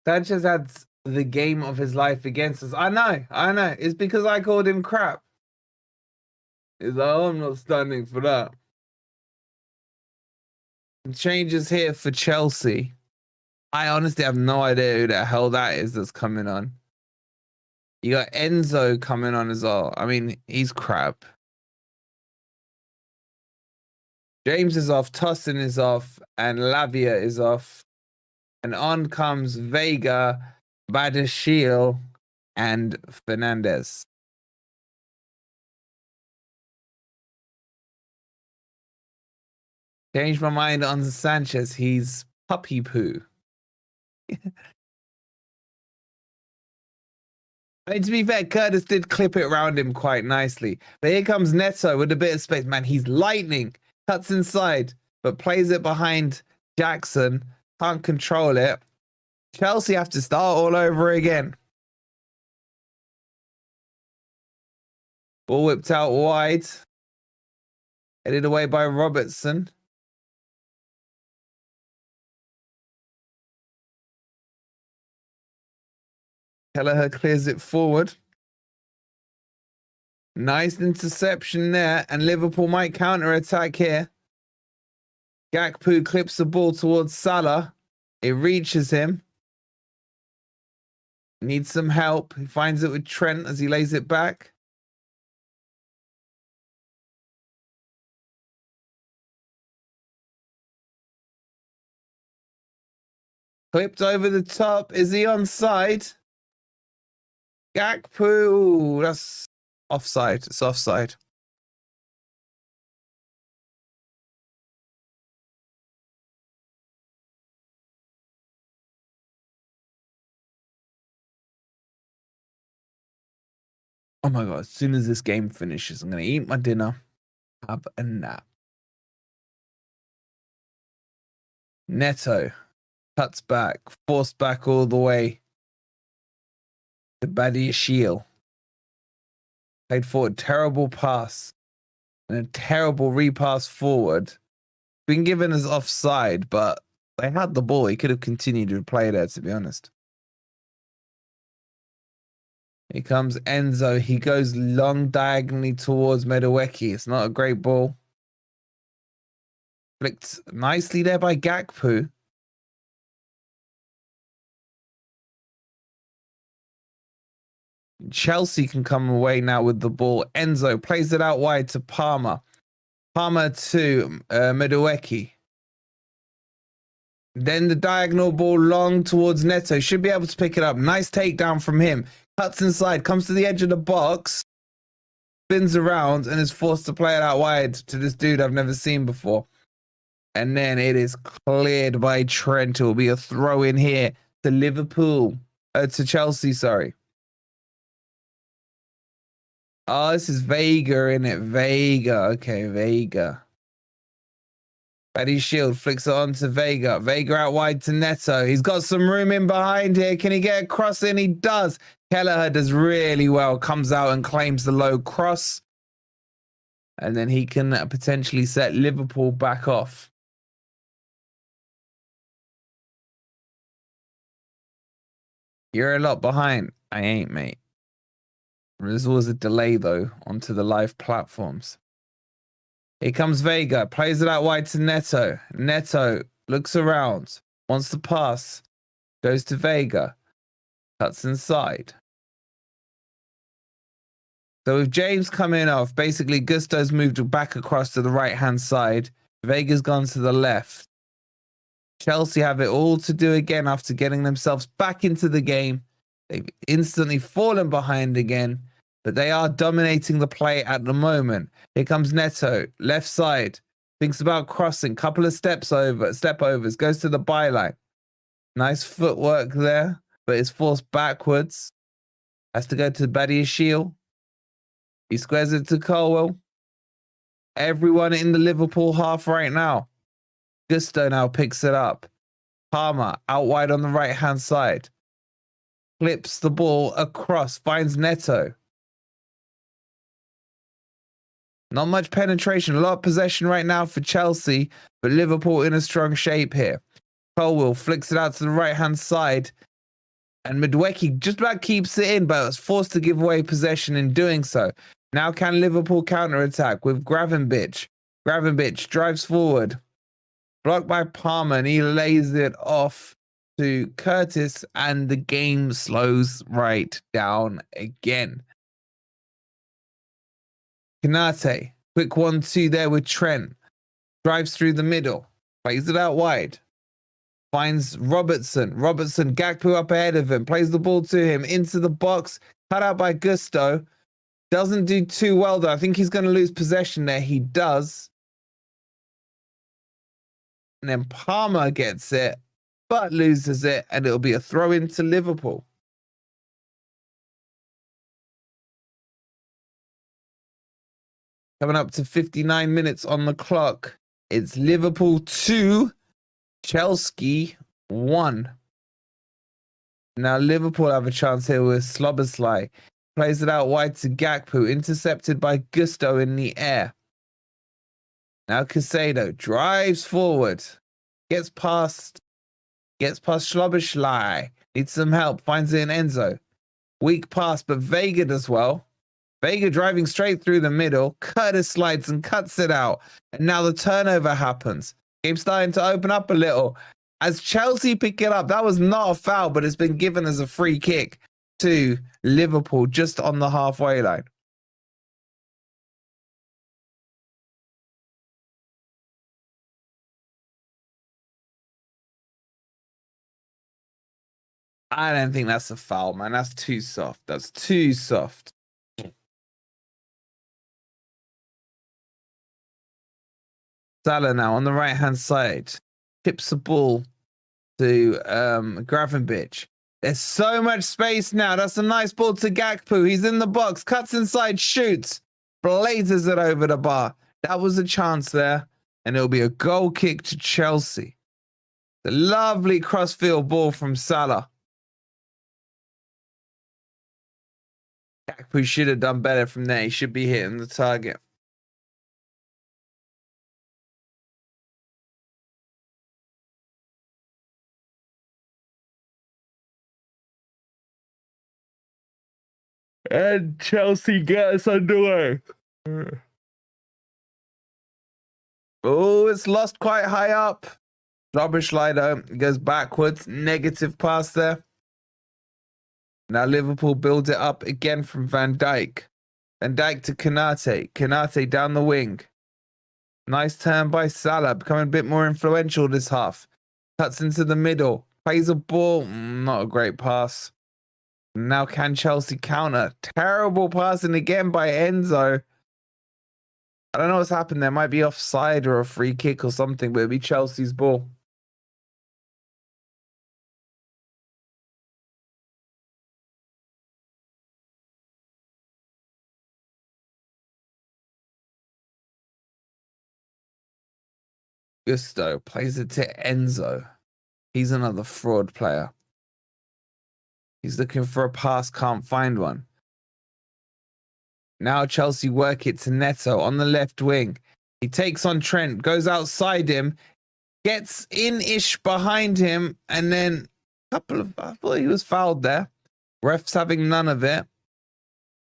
Sanchez had the game of his life against us. I know. It's because I called him crap. He's like, oh, I'm not standing for that. Changes here for Chelsea. I honestly have no idea who the hell that is that's coming on. You got Enzo coming on as well. I mean, he's crap. James is off, Tussin is off, and Lavia is off. And on comes Vega, Badashil, and Fernandez. Changed my mind on Sanchez. He's puppy poo. I mean, to be fair, Curtis did clip it around him quite nicely. But here comes Neto with a bit of space. Man, he's lightning. Cuts inside, but plays it behind Jackson. Can't control it. Chelsea have to start all over again. Ball whipped out wide. Headed away by Robertson. Kelleher clears it forward. Nice interception there, and Liverpool might counter-attack here. Gakpo clips the ball towards Salah. It reaches him. Needs some help. He finds it with Trent as he lays it back. Clipped over the top. Is he onside? Gakpo. That's offside. It's offside. Oh my God, as soon as this game finishes, I'm going to eat my dinner, have a nap. Neto cuts back, forced back all the way to Badiashile. Played forward, terrible pass and a terrible repass forward. Been given as offside, but they had the ball. He could have continued to play there, to be honest. Here comes Enzo. He goes long diagonally towards Medaweki. It's not a great ball. Flicked nicely there by Gakpo. Chelsea can come away now with the ball. Enzo plays it out wide to Palmer. Palmer to Medaweki. Then the diagonal ball long towards Neto. Should be able to pick it up. Nice takedown from him. Cuts inside, comes to the edge of the box, spins around, and is forced to play it out wide to this dude I've never seen before. And then it is cleared by Trent. It will be a throw in here to Liverpool. To Chelsea, sorry. Oh, this is Vega, in it. Vega. Okay, Vega. Paddy Shield flicks it on to Vega. Vega out wide to Neto. He's got some room in behind here. Can he get a cross in? He does. Kelleher does really well. Comes out and claims the low cross. And then he can potentially set Liverpool back off. You're a lot behind. I ain't, mate. There's always a delay, though, onto the live platforms. Here comes Vega. Plays it out wide to Neto. Neto looks around. Wants to pass. Goes to Vega. Cuts inside. So with James coming off, basically Gusto's moved back across to the right-hand side. Vega's gone to the left. Chelsea have it all to do again after getting themselves back into the game. They've instantly fallen behind again, but they are dominating the play at the moment. Here comes Neto, left side. Thinks about crossing, couple of step overs, goes to the byline. Nice footwork there, but it's forced backwards. Has to go to Badiashile. He squares it to Colwell. Everyone in the Liverpool half right now. Gusto now picks it up. Palmer out wide on the right-hand side. Flips the ball across, finds Neto. Not much penetration, a lot of possession right now for Chelsea, but Liverpool in a strong shape here. Colwell flicks it out to the right-hand side, and Medaweki just about keeps it in, but was forced to give away possession in doing so. Now can Liverpool counter-attack with Gravenberch. Gravenberch drives forward. Blocked by Palmer, and he lays it off to Curtis, and the game slows right down again. Kanate, quick 1-2 there with Trent. Drives through the middle. Plays it out wide. Finds Robertson. Robertson, Gakpo up ahead of him. Plays the ball to him. Into the box. Cut out by Gusto. Doesn't do too well, though. I think he's going to lose possession there. He does. And then Palmer gets it, but loses it. And it'll be a throw into Liverpool. Coming up to 59 minutes on the clock. It's Liverpool 2, Chelsea 1. Now Liverpool have a chance here with Slobbersley. Plays it out wide to Gakpo, intercepted by Gusto in the air. Now Casado drives forward, gets past Slobbersley. Needs some help, finds it in Enzo. Weak pass, but Vega does well. Vega driving straight through the middle. Curtis slides and cuts it out. And now the turnover happens. Game's starting to open up a little. As Chelsea pick it up, that was not a foul, but it's been given as a free kick to Liverpool just on the halfway line. I don't think that's a foul, man. That's too soft. That's too soft. Salah now on the right-hand side. Tips the ball to Gravenberch. There's so much space now. That's a nice ball to Gakpo. He's in the box, cuts inside, shoots, blazes it over the bar. That was a chance there, and it'll be a goal kick to Chelsea. The lovely crossfield ball from Salah. Gakpo should have done better from there. He should be hitting the target. And Chelsea get us underway. Oh, it's lost quite high up. Rubbish slider goes backwards. Negative pass there. Now Liverpool build it up again from Van Dijk. Van Dijk to Konate. Konate down the wing. Nice turn by Salah, becoming a bit more influential this half. Cuts into the middle. Plays a ball. Not a great pass. Now can Chelsea counter? Terrible passing again by Enzo. I don't know what's happened there. Might be offside or a free kick or something, but it'll be Chelsea's ball. Gusto plays it to Enzo. He's another fraud player. He's looking for a pass, can't find one. Now Chelsea work it to Neto on the left wing. He takes on Trent, goes outside him, gets in-ish behind him, and then I thought he was fouled there. Refs having none of it.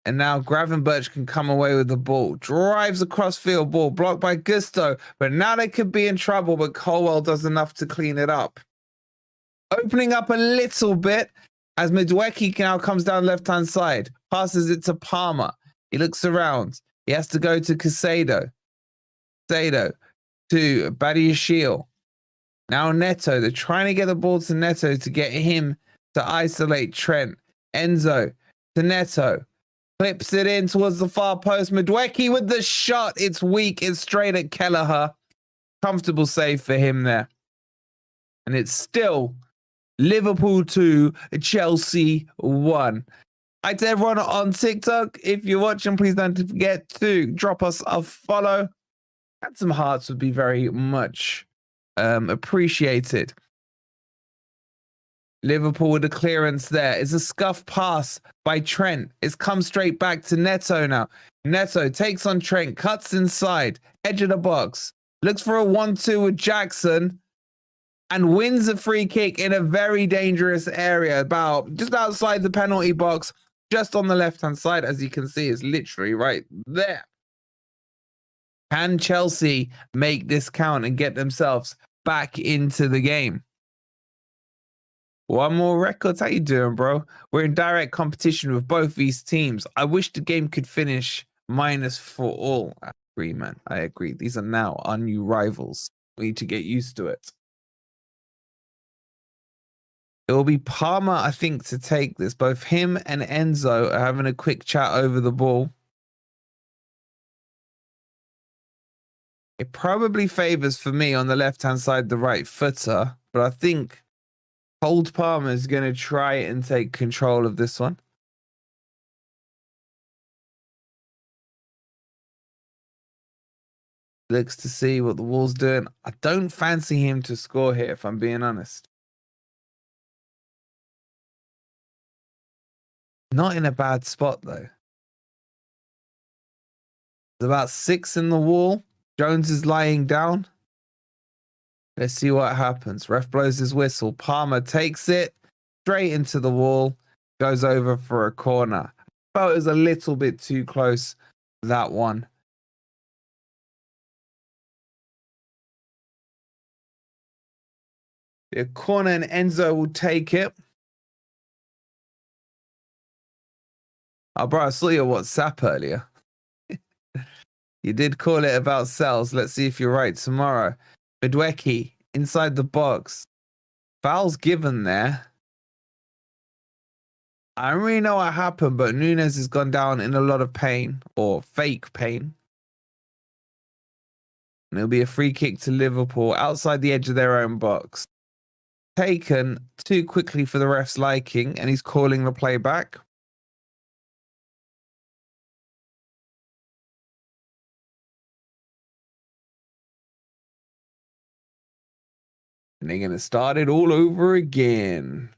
And now Gravenberch can come away with the ball. Drives across field, ball blocked by Gusto. But now they could be in trouble, but Colwell does enough to clean it up. Opening up a little bit as Madueke now comes down left-hand side. Passes it to Palmer. He looks around. He has to go to Casado. Casado to Badiashile. Now Neto. They're trying to get the ball to Neto to get him to isolate Trent. Enzo to Neto. Clips it in towards the far post. Madueke with the shot. It's weak. It's straight at Kelleher. Comfortable save for him there. And it's still Liverpool 2, Chelsea 1. Hi to everyone on TikTok. If you're watching, please don't forget to drop us a follow. And some hearts would be very much appreciated. Liverpool with a clearance there. It's a scuff pass by Trent. It's come straight back to Neto now. Neto takes on Trent, cuts inside, edge of the box, looks for a 1-2 with Jackson, and wins a free kick in a very dangerous area, about just outside the penalty box, just on the left-hand side. As you can see, it's literally right there. Can Chelsea make this count and get themselves back into the game? One more records. How you doing, bro? We're in direct competition with both these teams. I wish the game could finish -4 all. I agree, man. I agree. These are now our new rivals. We need to get used to it. It will be Palmer, I think, to take this. Both him and Enzo are having a quick chat over the ball. It probably favors for me on the left-hand side the right footer, but I think Cold Palmer is going to try and take control of this one. Looks to see what the wall's doing. I don't fancy him to score here, if I'm being honest. Not in a bad spot, though. There's about 6 in the wall. Jones is lying down. Let's see what happens. Ref blows his whistle. Palmer takes it straight into the wall. Goes over for a corner. I felt it was a little bit too close, that one. A corner and Enzo will take it. Oh, bro, I saw your WhatsApp earlier. You did call it about cells. Let's see if you're right tomorrow. Madueke inside the box. Foul's given there. I don't really know what happened, but Nunes has gone down in a lot of pain, or fake pain. And it'll be a free kick to Liverpool outside the edge of their own box. taken too quickly for the ref's liking, and he's calling the play back. And they're going to start it all over again.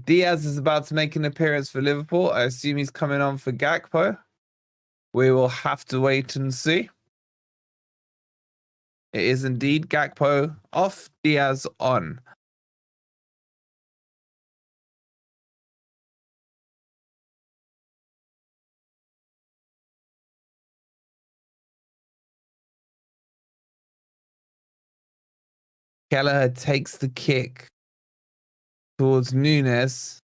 Diaz is about to make an appearance for Liverpool. I assume he's coming on for Gakpo. We will have to wait and see. It is indeed Gakpo off, Diaz on. Kelleher takes the kick towards Nunes.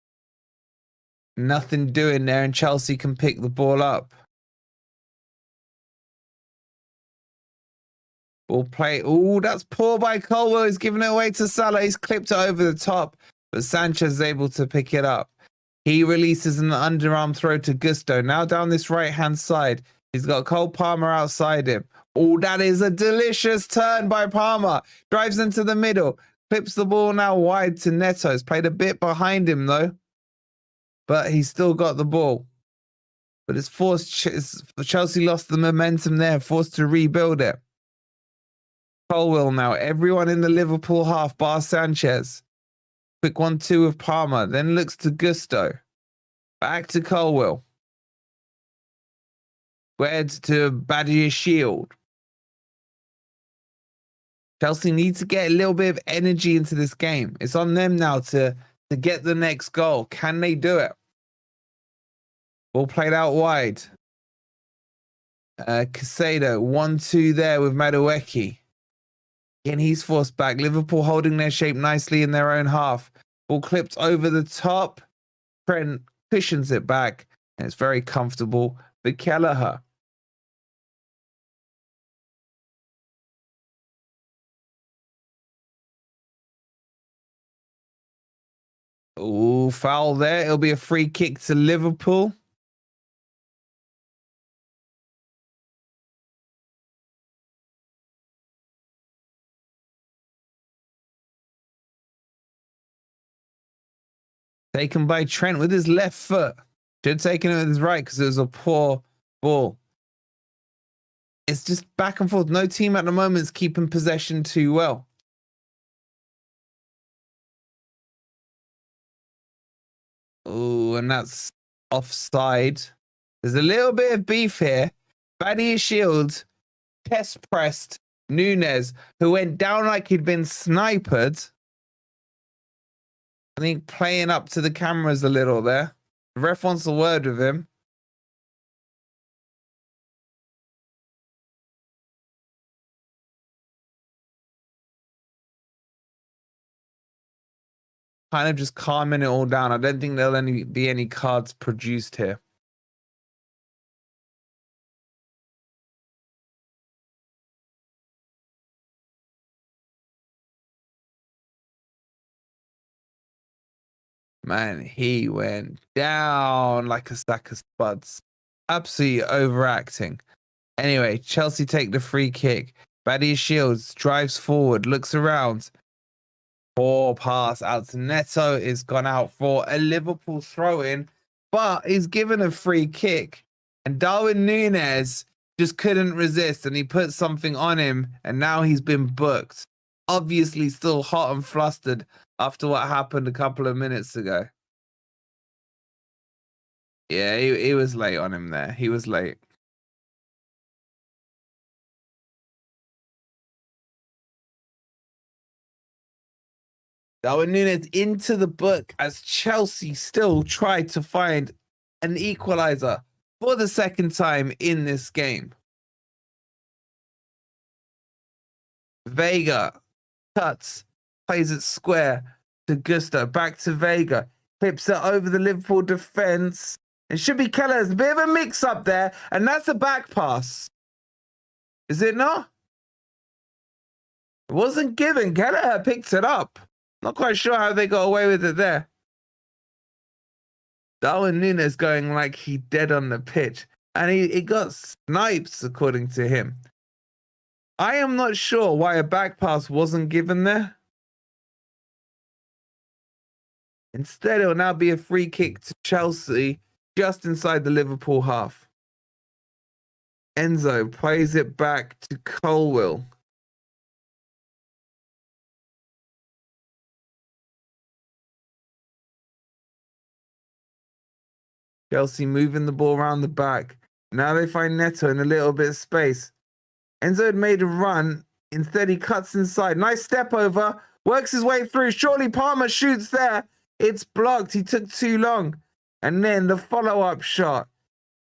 Nothing doing there, and Chelsea can pick the ball up. Ball play. Oh, that's poor by Colwell. He's giving it away to Salah. He's clipped it over the top, but Sanchez is able to pick it up. He releases an underarm throw to Gusto. Now down this right-hand side. He's got Cole Palmer outside him. Oh, that is a delicious turn by Palmer. Drives into the middle. Clips the ball now wide to Neto. It's played a bit behind him, though. But he's still got the ball. But it's forced. Chelsea lost the momentum there. Forced to rebuild it. Colwell now. Everyone in the Liverpool half, bar Sanchez. Quick 1-2 with Palmer. Then looks to Gusto. Back to Colwell. Squared to Badiashile. Chelsea need to get a little bit of energy into this game. It's on them now to get the next goal. Can they do it? Ball played out wide. Casado, 1-2 there with Madueke. Again, he's forced back. Liverpool holding their shape nicely in their own half. Ball clipped over the top. Trent cushions it back. And it's very comfortable for Kelleher. Oh, foul there. It'll be a free kick to Liverpool. Taken by Trent with his left foot. Should have taken it with his right because it was a poor ball. It's just back and forth. No team at the moment is keeping possession too well. Oh, and that's offside. There's a little bit of beef here. Badiashile chest pressed Nunes, who went down like he'd been sniped. I think playing up to the cameras a little there. The ref wants a word with him. Kind of just calming it all down. I don't think there'll be any cards produced here. Man, he went down like a sack of spuds. Absolutely overacting. Anyway, Chelsea take the free kick. Badiashile drives forward, looks around. Poor pass out to Neto. Is gone out for a Liverpool throw-in, but he's given a free kick. And Darwin Nunes just couldn't resist, and he put something on him, and now he's been booked. Obviously still hot and flustered after what happened a couple of minutes ago. Yeah, he was late on him there. He was late. Darwin Nunes into the book as Chelsea still tried to find an equalizer for the second time in this game. Vega cuts, plays it square to Gusto, back to Vega, clips it over the Liverpool defense. It should be Kelleher's. A bit of a mix up there, and that's a back pass. Is it not? It wasn't given. Kelleher picked it up. Not quite sure how they got away with it there. Darwin Nunes going like he dead on the pitch, and he got snipes according to him. I am not sure why a back pass wasn't given there. Instead, it will now be a free kick to Chelsea just inside the Liverpool half. Enzo plays it back to Colwill. Chelsea moving the ball around the back. Now they find Neto in a little bit of space. Enzo had made a run. Instead, he cuts inside. Nice step over. Works his way through. Surely Palmer shoots there. It's blocked. He took too long. And then the follow-up shot.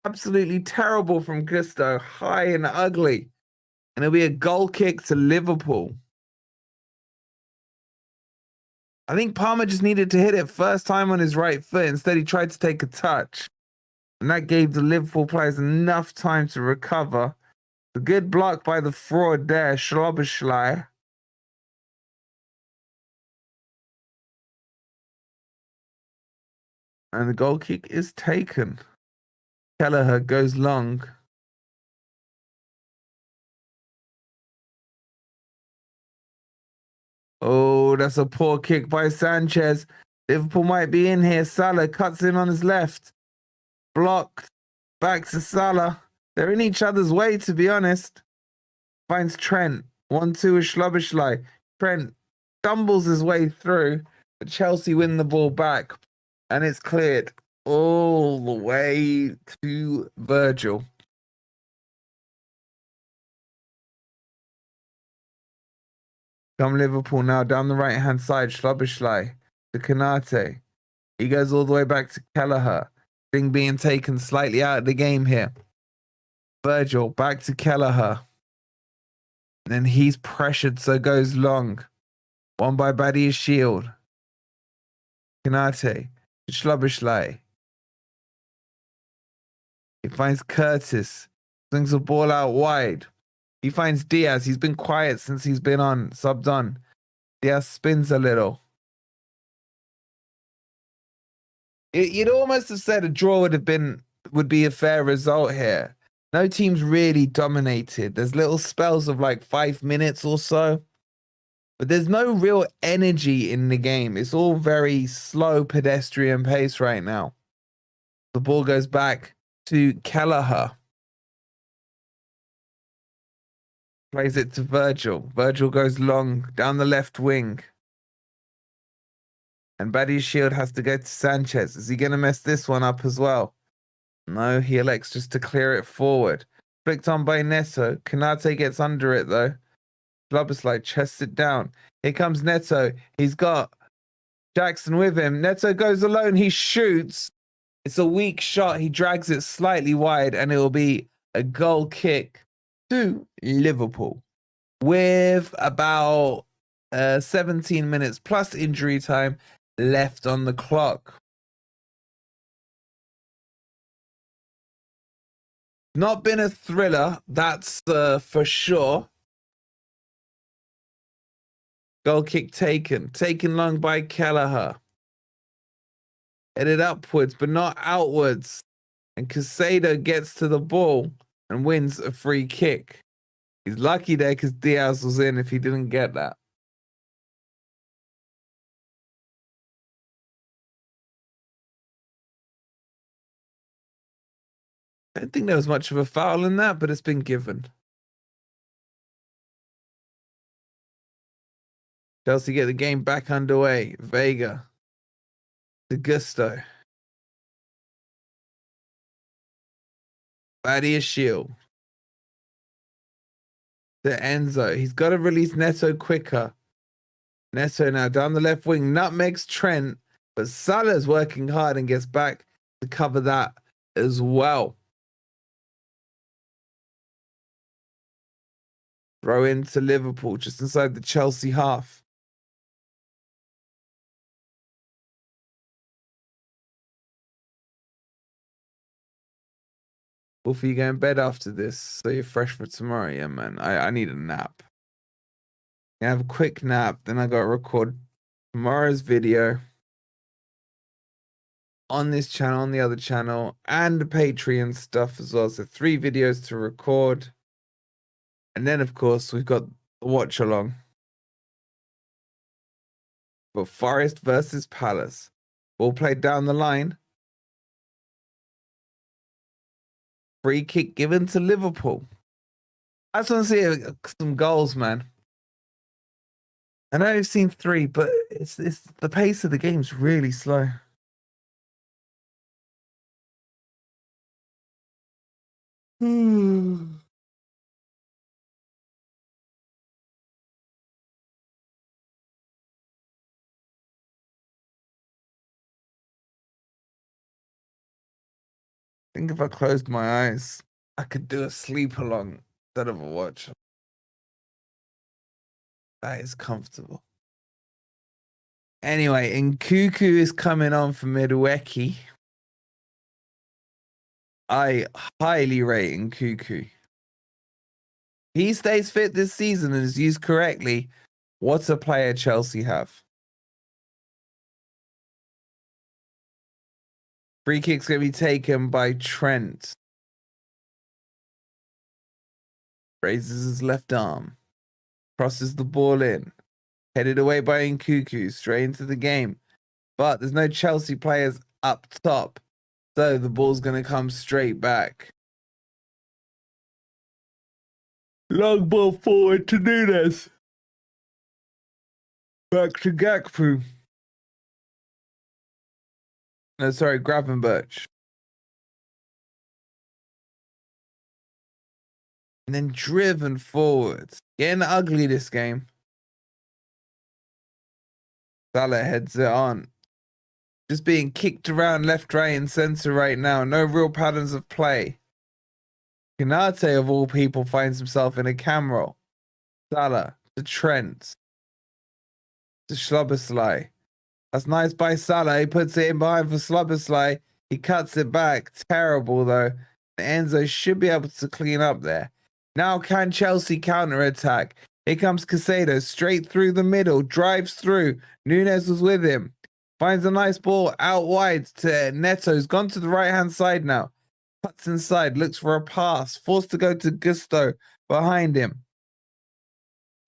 Absolutely terrible from Gusto. High and ugly. And it'll be a goal kick to Liverpool. I think Palmer just needed to hit it first time on his right foot. Instead, he tried to take a touch. And that gave the Liverpool players enough time to recover. A good block by the fraud there, Schloberschlei. And the goal kick is taken. Kelleher goes long. Oh, that's a poor kick by Sanchez. Liverpool might be in here. Salah cuts in on his left. Blocked. Back to Salah. They're in each other's way, to be honest. Finds Trent. 1-2 with Schloberschlei. Trent stumbles his way through. But Chelsea win the ball back. And it's cleared all the way to Virgil. Come Liverpool now down the right-hand side. Schloberschlei to Konate. He goes all the way back to Kelleher. Thing being taken slightly out of the game here. Virgil back to Kelleher. Then he's pressured, so goes long. Won by Badia's Shield. Konate. Schloberschlei. He finds Curtis. Swings the ball out wide. He finds Diaz. He's been quiet since he's been on, subbed on. Diaz spins a little. You'd almost have said a draw would be a fair result here. No team's really dominated. There's little spells of like 5 minutes or so. But there's no real energy in the game. It's all very slow pedestrian pace right now. The ball goes back to Kelleher. Plays it to Virgil. Virgil goes long down the left wing. And Badia's Shield has to go to Sanchez. Is he going to mess this one up as well? No, he elects just to clear it forward. Flicked on by Neto. Konate gets under it though. Schloberschlei chests it down. Here comes Neto. He's got Jackson with him. Neto goes alone. He shoots. It's a weak shot. He drags it slightly wide and it will be a goal kick to Liverpool. With about 17 minutes plus injury time left on the clock. Not been a thriller, that's for sure. Goal kick taken long by Kelleher. Headed upwards, but not outwards. And Casado gets to the ball and wins a free kick. He's lucky there because Diaz was in if he didn't get that. I don't think there was much of a foul in that, but it's been given. Chelsea get the game back underway. Vega to Gusto. Badia's Shield to Enzo. He's got to release Neto quicker. Neto now down the left wing. Nutmegs Trent, but Salah's working hard and gets back to cover that as well. Throw into Liverpool just inside the Chelsea half. Wolfie, you go in bed after this, so you're fresh for tomorrow. Yeah, man. I need a nap. I have a quick nap, then I got to record tomorrow's video on this channel, on the other channel, and the Patreon stuff as well. So 3 videos to record. And then, of course, we've got the watch along for Forest versus Palace. Ball played down the line. Free kick given to Liverpool. I just want to see some goals, man. I know I've seen 3, but it's the pace of the game's really slow. I think if I closed my eyes, I could do a sleep along instead of a watch. That is comfortable. Anyway, Nkuku is coming on for Midweki. I highly rate Nkuku. He stays fit this season and is used correctly. What's a player Chelsea have? Free kick's going to be taken by Trent. Raises his left arm. Crosses the ball in. Headed away by Nkuku. Straight into the game. But there's no Chelsea players up top. So the ball's going to come straight back. Long ball forward to Nunes. Back to Gakpo. No, sorry, Gravenberch. And then driven forwards. Getting ugly this game. Salah heads it on. Just being kicked around left, right, and centre right now. No real patterns of play. Kanate, of all people, finds himself in a cam roll. Salah to Trent. To Szoboszlai. That's nice by Salah. He puts it in behind for Szoboszlai. He cuts it back. Terrible, though. Enzo should be able to clean up there. Now can Chelsea counter-attack? Here comes Caicedo straight through the middle. Drives through. Nunes was with him. Finds a nice ball out wide to Neto. He's gone to the right-hand side now. Cuts inside. Looks for a pass. Forced to go to Gusto behind him.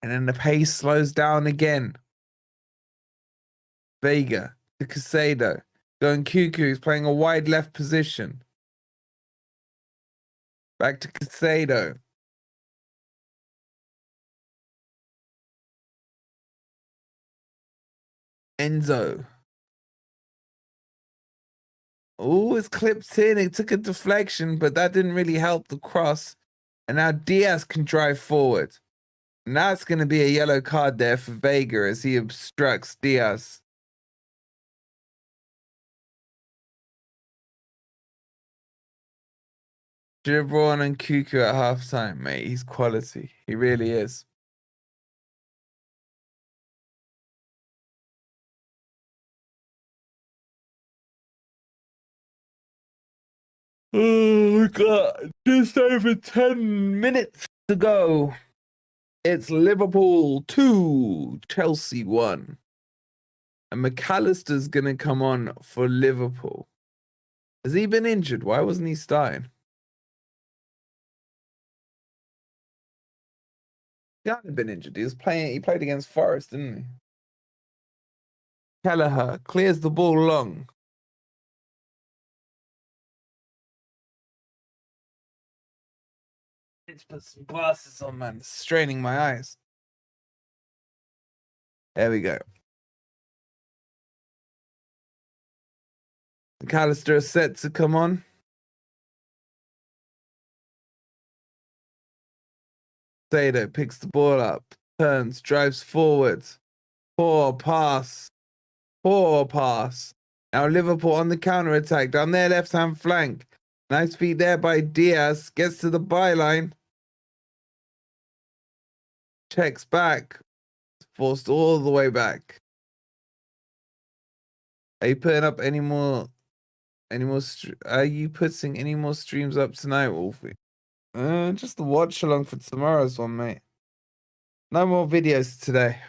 And then the pace slows down again. Vega to Caicedo. Going Nkuku, who's playing a wide left position. Back to Caicedo. Enzo. Oh, it's clipped in. It took a deflection, but that didn't really help the cross. And now Diaz can drive forward. And that's going to be a yellow card there for Vega as he obstructs Diaz. Should have brought on Nkuku at halftime, mate. He's quality. He really is. Oh, we got just over 10 minutes to go. It's Liverpool 2, Chelsea 1. And McAllister's going to come on for Liverpool. Has he been injured? Why wasn't he starting? He can't have been injured. He played against Forest, didn't he? Kelleher clears the ball long. Let's put some glasses on, man. It's straining my eyes. There we go. McAllister is set to come on. Sado picks the ball up, turns, drives forward. Poor pass. Poor pass. Now Liverpool on the counter attack down their left-hand flank. Nice feed there by Diaz. Gets to the byline. Checks back. Forced all the way back. Are you putting up any more? Are you putting any more streams up tonight, Wolfie? Just the watch along for tomorrow's one, mate. No more videos today.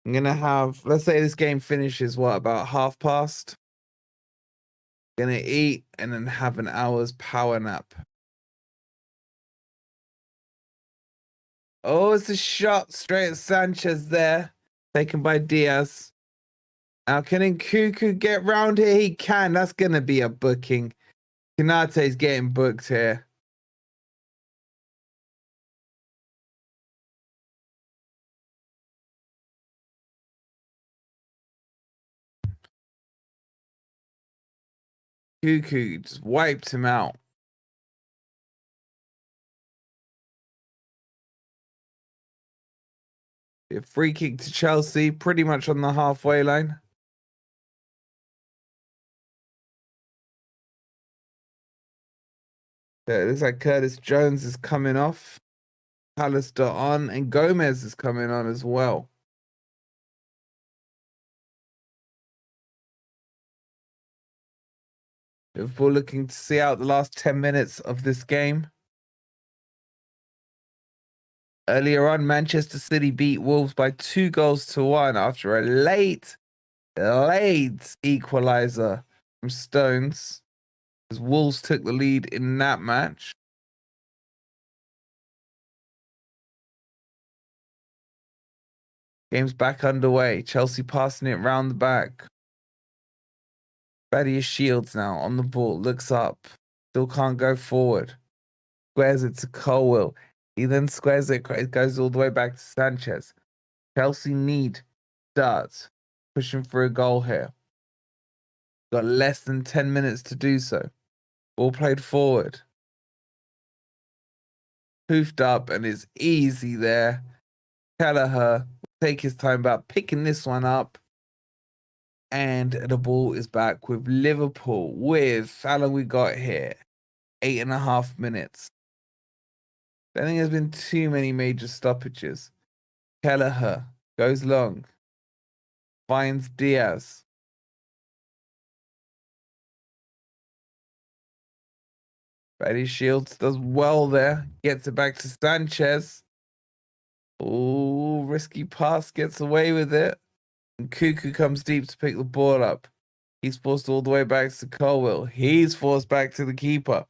I'm gonna have, let's say this game finishes what, about past? Gonna eat and then have an hour's power nap. Oh, it's a shot straight at Sanchez there. Taken by Diaz. Now, can Nkuku get round here? He can. That's going to be a booking. Kanate's getting booked here. Nkuku just wiped him out. A free kick to Chelsea, pretty much on the halfway line. So it looks like Curtis Jones is coming off. Pallister on, and Gomez is coming on as well. Liverpool looking to see out the last 10 minutes of this game. Earlier on, Manchester City beat Wolves by 2-1 after a late equalizer from Stones, as Wolves took the lead in that match. Game's back underway. Chelsea passing it round the back. Thaddeus Shields now on the ball. Looks up. Still can't go forward. Squares it to Colwill. He then squares it. It goes all the way back to Sanchez. Chelsea need starts. Pushing for a goal here. Got less than 10 minutes to do so. Ball played forward. Poofed up and is easy there. Kelleher will take his time about picking this one up. And the ball is back with Liverpool with, how long we got here? 8.5 minutes. I don't think there's been too many major stoppages. Kelleher goes long. Finds Diaz. Thaddeus Shields does well there. Gets it back to Sanchez. Oh, risky pass, gets away with it. And Cuckoo comes deep to pick the ball up. He's forced all the way back to Colwill. He's forced back to the keeper.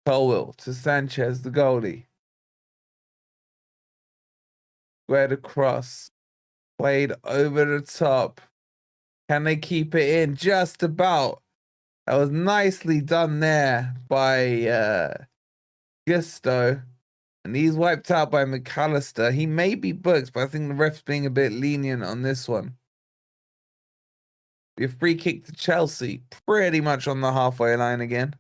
Colwill to Sanchez, the goalie. Squared across. Played over the top. Can they keep it in? Just about. That was nicely done there by Gusto. And he's wiped out by McAllister. He may be booked, but I think the ref's being a bit lenient on this one. A free kick to Chelsea, pretty much on the halfway line again.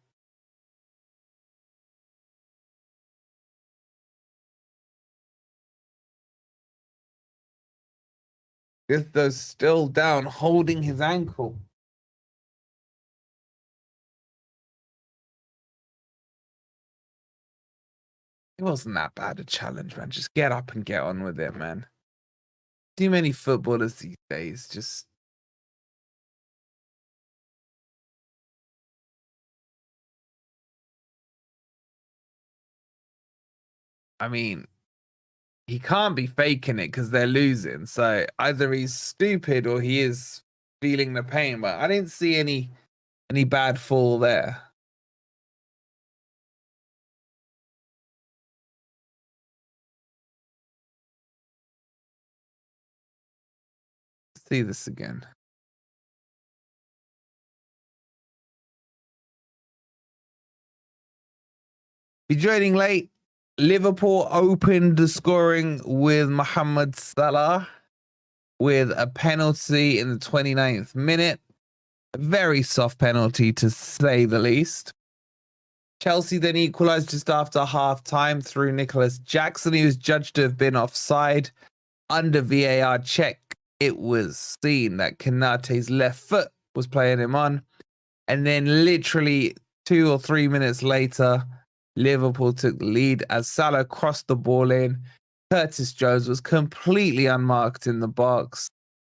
Gusto's still down, holding his ankle. It wasn't that bad a challenge, man. Just get up and get on with it, man. Too many footballers these days. Just. I mean, he can't be faking it because they're losing. So either he's stupid or he is feeling the pain. But I didn't see any bad fall there. Let's see this again. If you're joining late, Liverpool opened the scoring with Mohamed Salah with a penalty in the 29th minute. A very soft penalty, to say the least. Chelsea then equalised just after half-time through Nicholas Jackson. He was judged to have been offside. Under VAR check, it was seen that Kanate's left foot was playing him on. And then literally 2 or 3 minutes later, Liverpool took the lead as Salah crossed the ball in. Curtis Jones was completely unmarked in the box,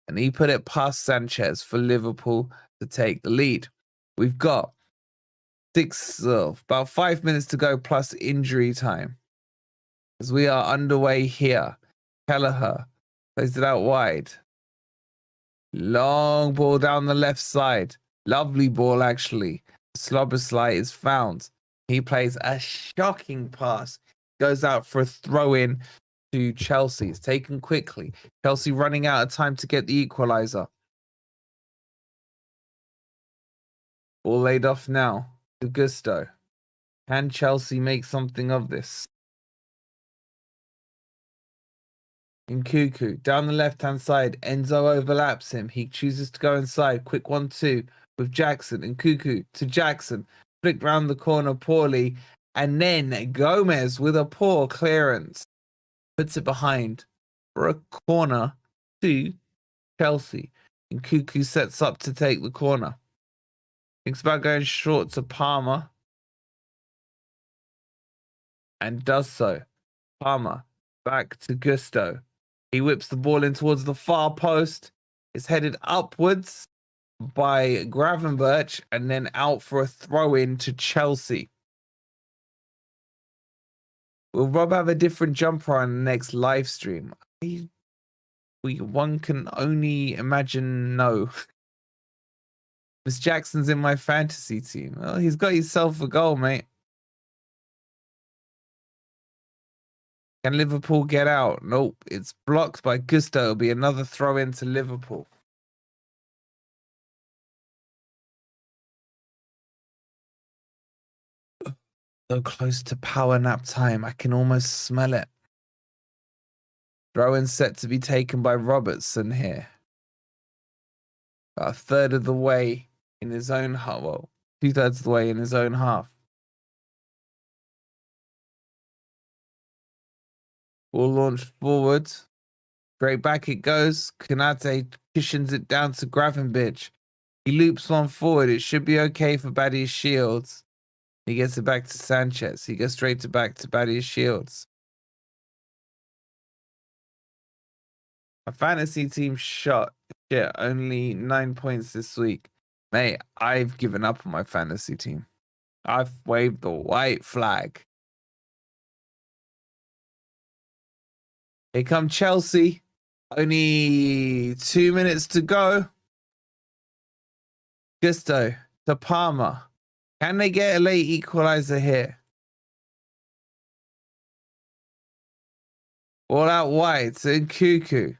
and he put it past Sanchez for Liverpool to take the lead. We've got about 5 minutes to go plus injury time, as we are underway here. Kelleher plays it out wide. Long ball down the left side. Lovely ball, actually. Slobberslide is found. He plays a shocking pass Goes out for a throw-in to Chelsea. It's taken quickly. Chelsea running out of time to get the equalizer. All laid off now to Gusto. Can Chelsea make something of this? Nkuku down the left-hand side. Enzo overlaps him. He chooses to go inside. Quick 1-2 with Jackson. Nkuku to Jackson. Flicked round the corner poorly. And then Gomez with a poor clearance. Puts it behind for a corner to Chelsea. Nkuku sets up to take the corner. Thinks about going short to Palmer. And does so. Palmer back to Gusto. He whips the ball in towards the far post. It's headed upwards by Gravenberch and then out for a throw-in to Chelsea. Will Rob have a different jumper on the next live stream? One can only imagine no. Miss Jackson's in my fantasy team. Well, he's got himself a goal, mate. Can Liverpool get out? Nope. It's blocked by Gusto. It'll be another throw in to Liverpool. So close to power nap time. I can almost smell it. Throw in set to be taken by Robertson here. About a third of the way in his own half. Well, 2/3 of the way in his own half. Ball launched forward. Straight back it goes. Konate cushions it down to Gravenberch. He loops one forward. It should be okay for Badia's Shields. He gets it back to Sanchez. He goes straight to back to Badia's Shields. My fantasy team shot shit, only 9 points this week. Mate, I've given up on my fantasy team. I've waved the white flag. Here come Chelsea. Only 2 minutes to go. Gusto to Palmer. Can they get a late equalizer here? All out wide to Nkuku.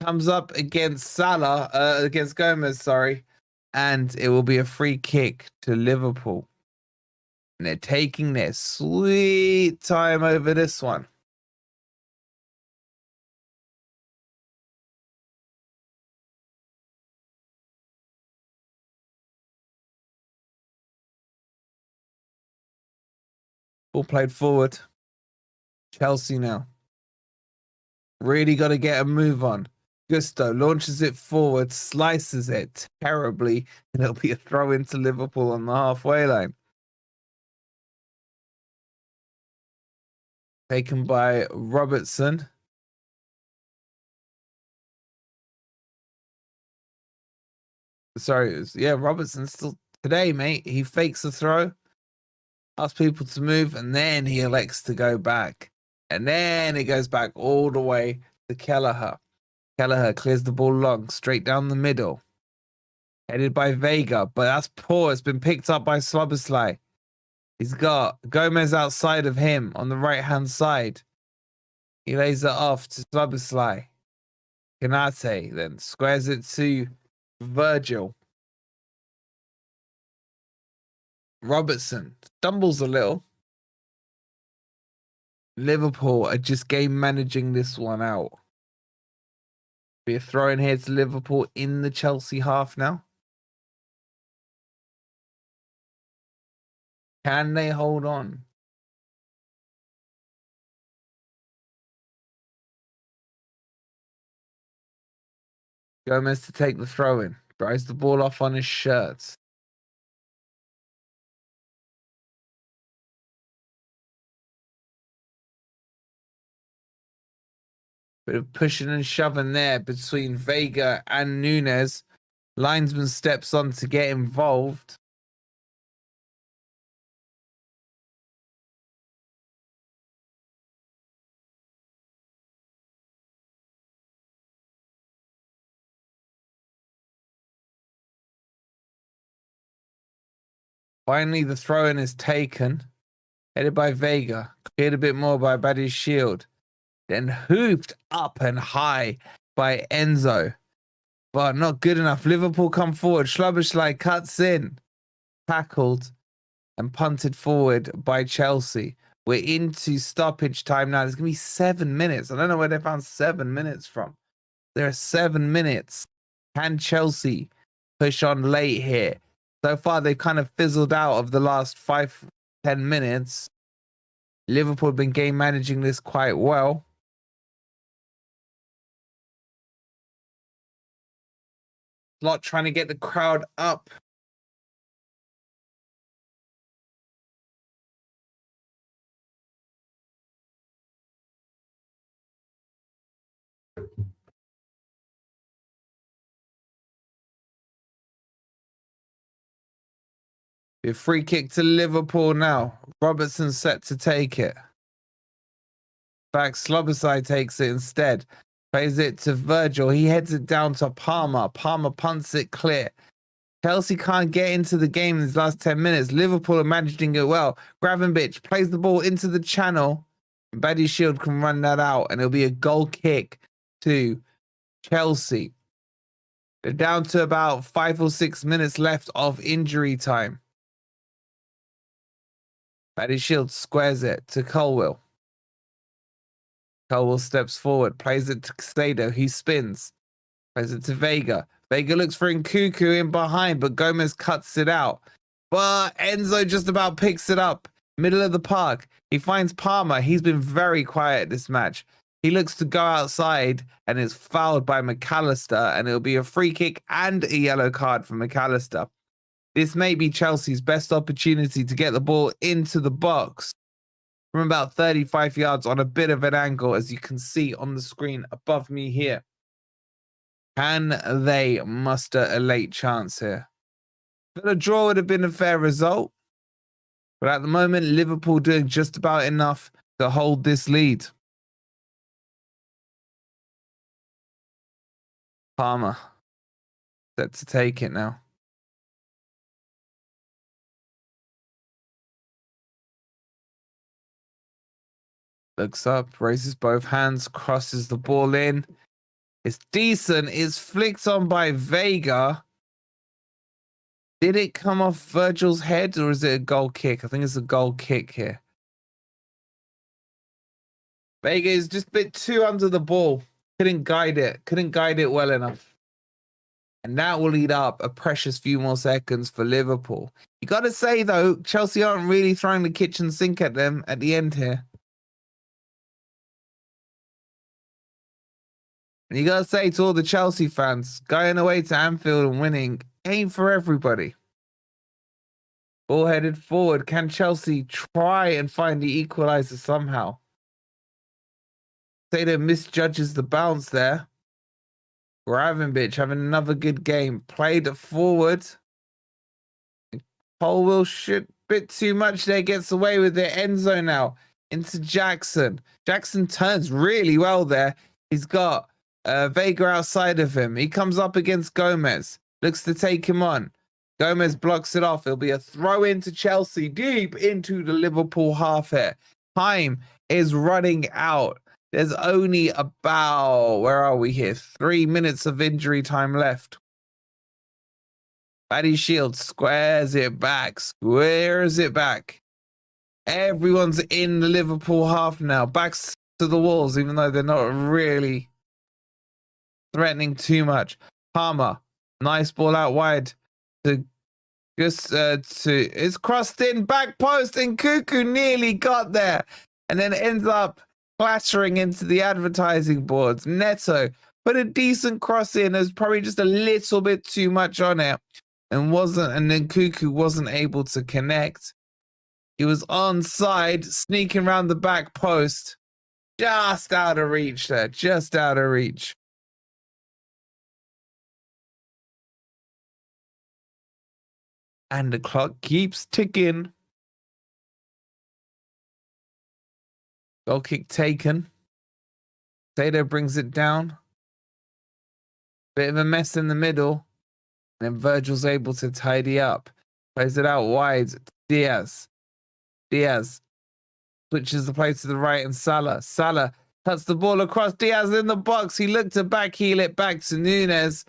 Comes up against Salah, against Gomez, sorry. And it will be a free kick to Liverpool. And they're taking their sweet time over this one. Ball played forward. Chelsea now. Really got to get a move on. Gusto launches it forward, slices it terribly, and it'll be a throw into Liverpool on the halfway line. Taken by Robertson. Sorry, Robertson still today, mate. He fakes the throw, asks people to move, and then he elects to go back. And then it goes back all the way to Kelleher. Kelleher clears the ball long, straight down the middle. Headed by Vega, but that's poor. It's been picked up by Szoboszlai. He's got Gomez outside of him on the right-hand side. He lays it off to Szoboszlai. Konate then squares it to Virgil. Robertson stumbles a little. Liverpool are just game managing this one out. Be a throw in here to Liverpool in the Chelsea half now. Can they hold on? Gomez to take the throw in. Dries the ball off on his shirt. Bit of pushing and shoving there between Vega and Nunes. Linesman steps on to get involved. Finally, the throw-in is taken. Headed by Vega. Cleared a bit more by Buddy's shield. Then hooped up and high by Enzo. But not good enough. Liverpool come forward. Schlubberschlei cuts in. Tackled and punted forward by Chelsea. We're into stoppage time now. There's going to be 7 minutes. I don't know where they found 7 minutes from. There are 7 minutes. Can Chelsea push on late here? So far, they've kind of fizzled out of the last 5-10 minutes. Liverpool have been game managing this quite well. Slot trying to get the crowd up. A free kick to Liverpool now. Robertson set to take it. In fact, Slobosai takes it instead. Plays it to Virgil. He heads it down to Palmer. Palmer punts it clear. Chelsea can't get into the game in these last 10 minutes. Liverpool are managing it well. Gravenberch plays the ball into the channel. Buddy Shield can run that out, and it'll be a goal kick to Chelsea. They're down to about 5 or 6 minutes left of injury time. Buddy Shield squares it to Colwill. Colwill steps forward, plays it to Casado. He spins. Plays it to Vega. Vega looks for Nkuku in behind, but Gomez cuts it out. But Enzo just about picks it up. Middle of the park. He finds Palmer. He's been very quiet this match. He looks to go outside and is fouled by McAllister, and it'll be a free kick and a yellow card for McAllister. This may be Chelsea's best opportunity to get the ball into the box from about 35 yards on a bit of an angle, as you can see on the screen above me here. Can they muster a late chance here? But a draw would have been a fair result. But at the moment, Liverpool doing just about enough to hold this lead. Palmer set to take it now. Looks up, raises both hands, crosses the ball in. It's decent. It's flicked on by Vega. Did it come off Virgil's head, or is it a goal kick? I think it's a goal kick here. Vega is just a bit too under the ball. Couldn't guide it. Couldn't guide it well enough. And that will eat up a precious few more seconds for Liverpool. You got to say, though, Chelsea aren't really throwing the kitchen sink at them at the end here. And you got to say to all the Chelsea fans, going away to Anfield and winning ain't for everybody. Ball headed forward. Can Chelsea try and find the equalizer somehow? Sada misjudges the bounce there. Gravenberch having another good game. Played it forward. Colwill shoot a bit too much there. Gets away with it. Enzo now into Jackson. Jackson turns really well there. He's got Vega outside of him. He comes up against Gomez. Looks to take him on. Gomez blocks it off. It'll be a throw into Chelsea deep into the Liverpool half here. Time is running out. There's only about, where are we here? 3 minutes of injury time left. Buddy Shield squares it back. Squares it back. Everyone's in the Liverpool half now. Backs to the walls, even though they're not really threatening too much. Palmer, nice ball out wide to it's crossed in, back post, and Nkuku nearly got there and then ends up clattering into the advertising boards. Neto put a decent cross in. There's probably just a little bit too much on it, and then Nkuku wasn't able to connect. He was onside, sneaking around the back post, just out of reach there, just out of reach. And the clock keeps ticking. Goal kick taken. Tato brings it down. Bit of a mess in the middle. And then Virgil's able to tidy up. Plays it out wide. Diaz. Diaz switches the play to the right, and Salah cuts the ball across. Diaz in the box. He looked to backheel it back to Nunes,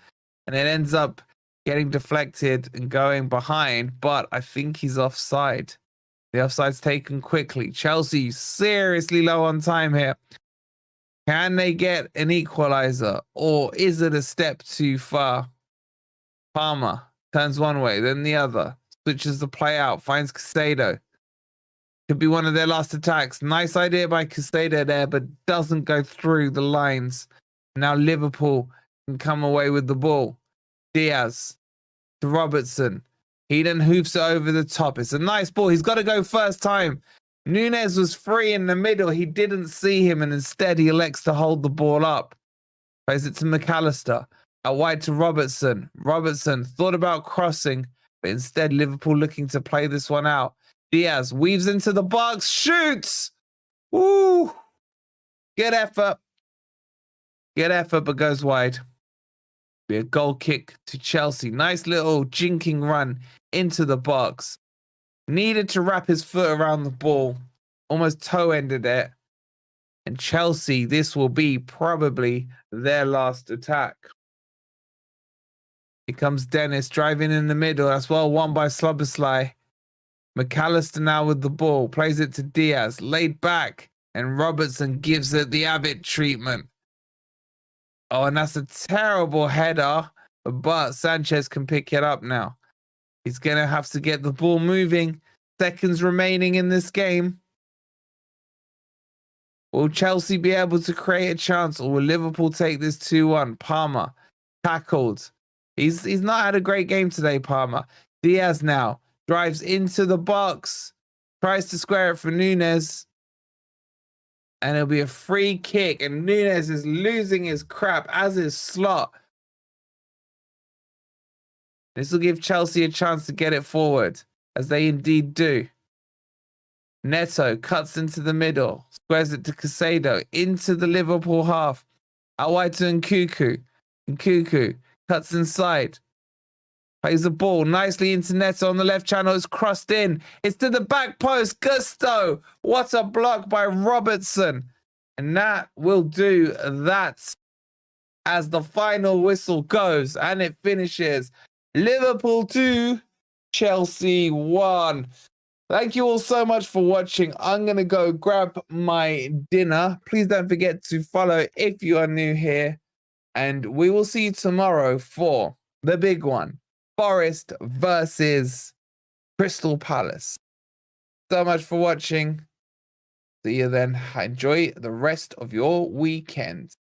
and it ends up getting deflected and going behind. But I think he's offside. The offside's taken quickly. Chelsea seriously low on time here. Can they get an equalizer, or is it a step too far? Palmer turns one way, then the other. Switches the play out, finds Caicedo. Could be one of their last attacks. Nice idea by Caicedo there, but doesn't go through the lines. Now Liverpool can come away with the ball. Diaz to Robertson. He then hoofs it over the top. It's a nice ball. He's got to go first time. Nunes was free in the middle. He didn't see him, and instead he elects to hold the ball up. Plays it to McAllister. Out wide to Robertson. Robertson thought about crossing, but instead Liverpool looking to play this one out. Diaz weaves into the box, shoots. Woo! Good effort. Good effort, but goes wide. Be a goal kick to Chelsea. Nice little jinking run into the box. Needed to wrap his foot around the ball. Almost toe-ended it. And Chelsea, this will be probably their last attack. Here comes Dennis driving in the middle. That's well won by Szoboszlai. McAllister now with the ball. Plays it to Diaz. Laid back. And Robertson gives it the Abbott treatment. Oh, and that's a terrible header. But Sanchez can pick it up now. He's going to have to get the ball moving. Seconds remaining in this game. Will Chelsea be able to create a chance, or will Liverpool take this 2-1? Palmer tackled. He's not had a great game today, Palmer. Diaz now drives into the box. Tries to square it for Nunes. And it'll be a free kick. And Nunes is losing his crap, as is Slot. This will give Chelsea a chance to get it forward, as they indeed do. Neto cuts into the middle, squares it to Caicedo, into the Liverpool half. Out wide to Nkunku. Nkunku cuts inside. Plays the ball nicely into Neto on the left channel. It's crossed in. It's to the back post. Gusto. What a block by Robertson. And that will do that as the final whistle goes. And it finishes Liverpool 2, Chelsea 1. Thank you all so much for watching. I'm going to go grab my dinner. Please don't forget to follow if you are new here. And we will see you tomorrow for the big one. Forest versus Crystal Palace. So much for watching. See you then. Enjoy the rest of your weekend.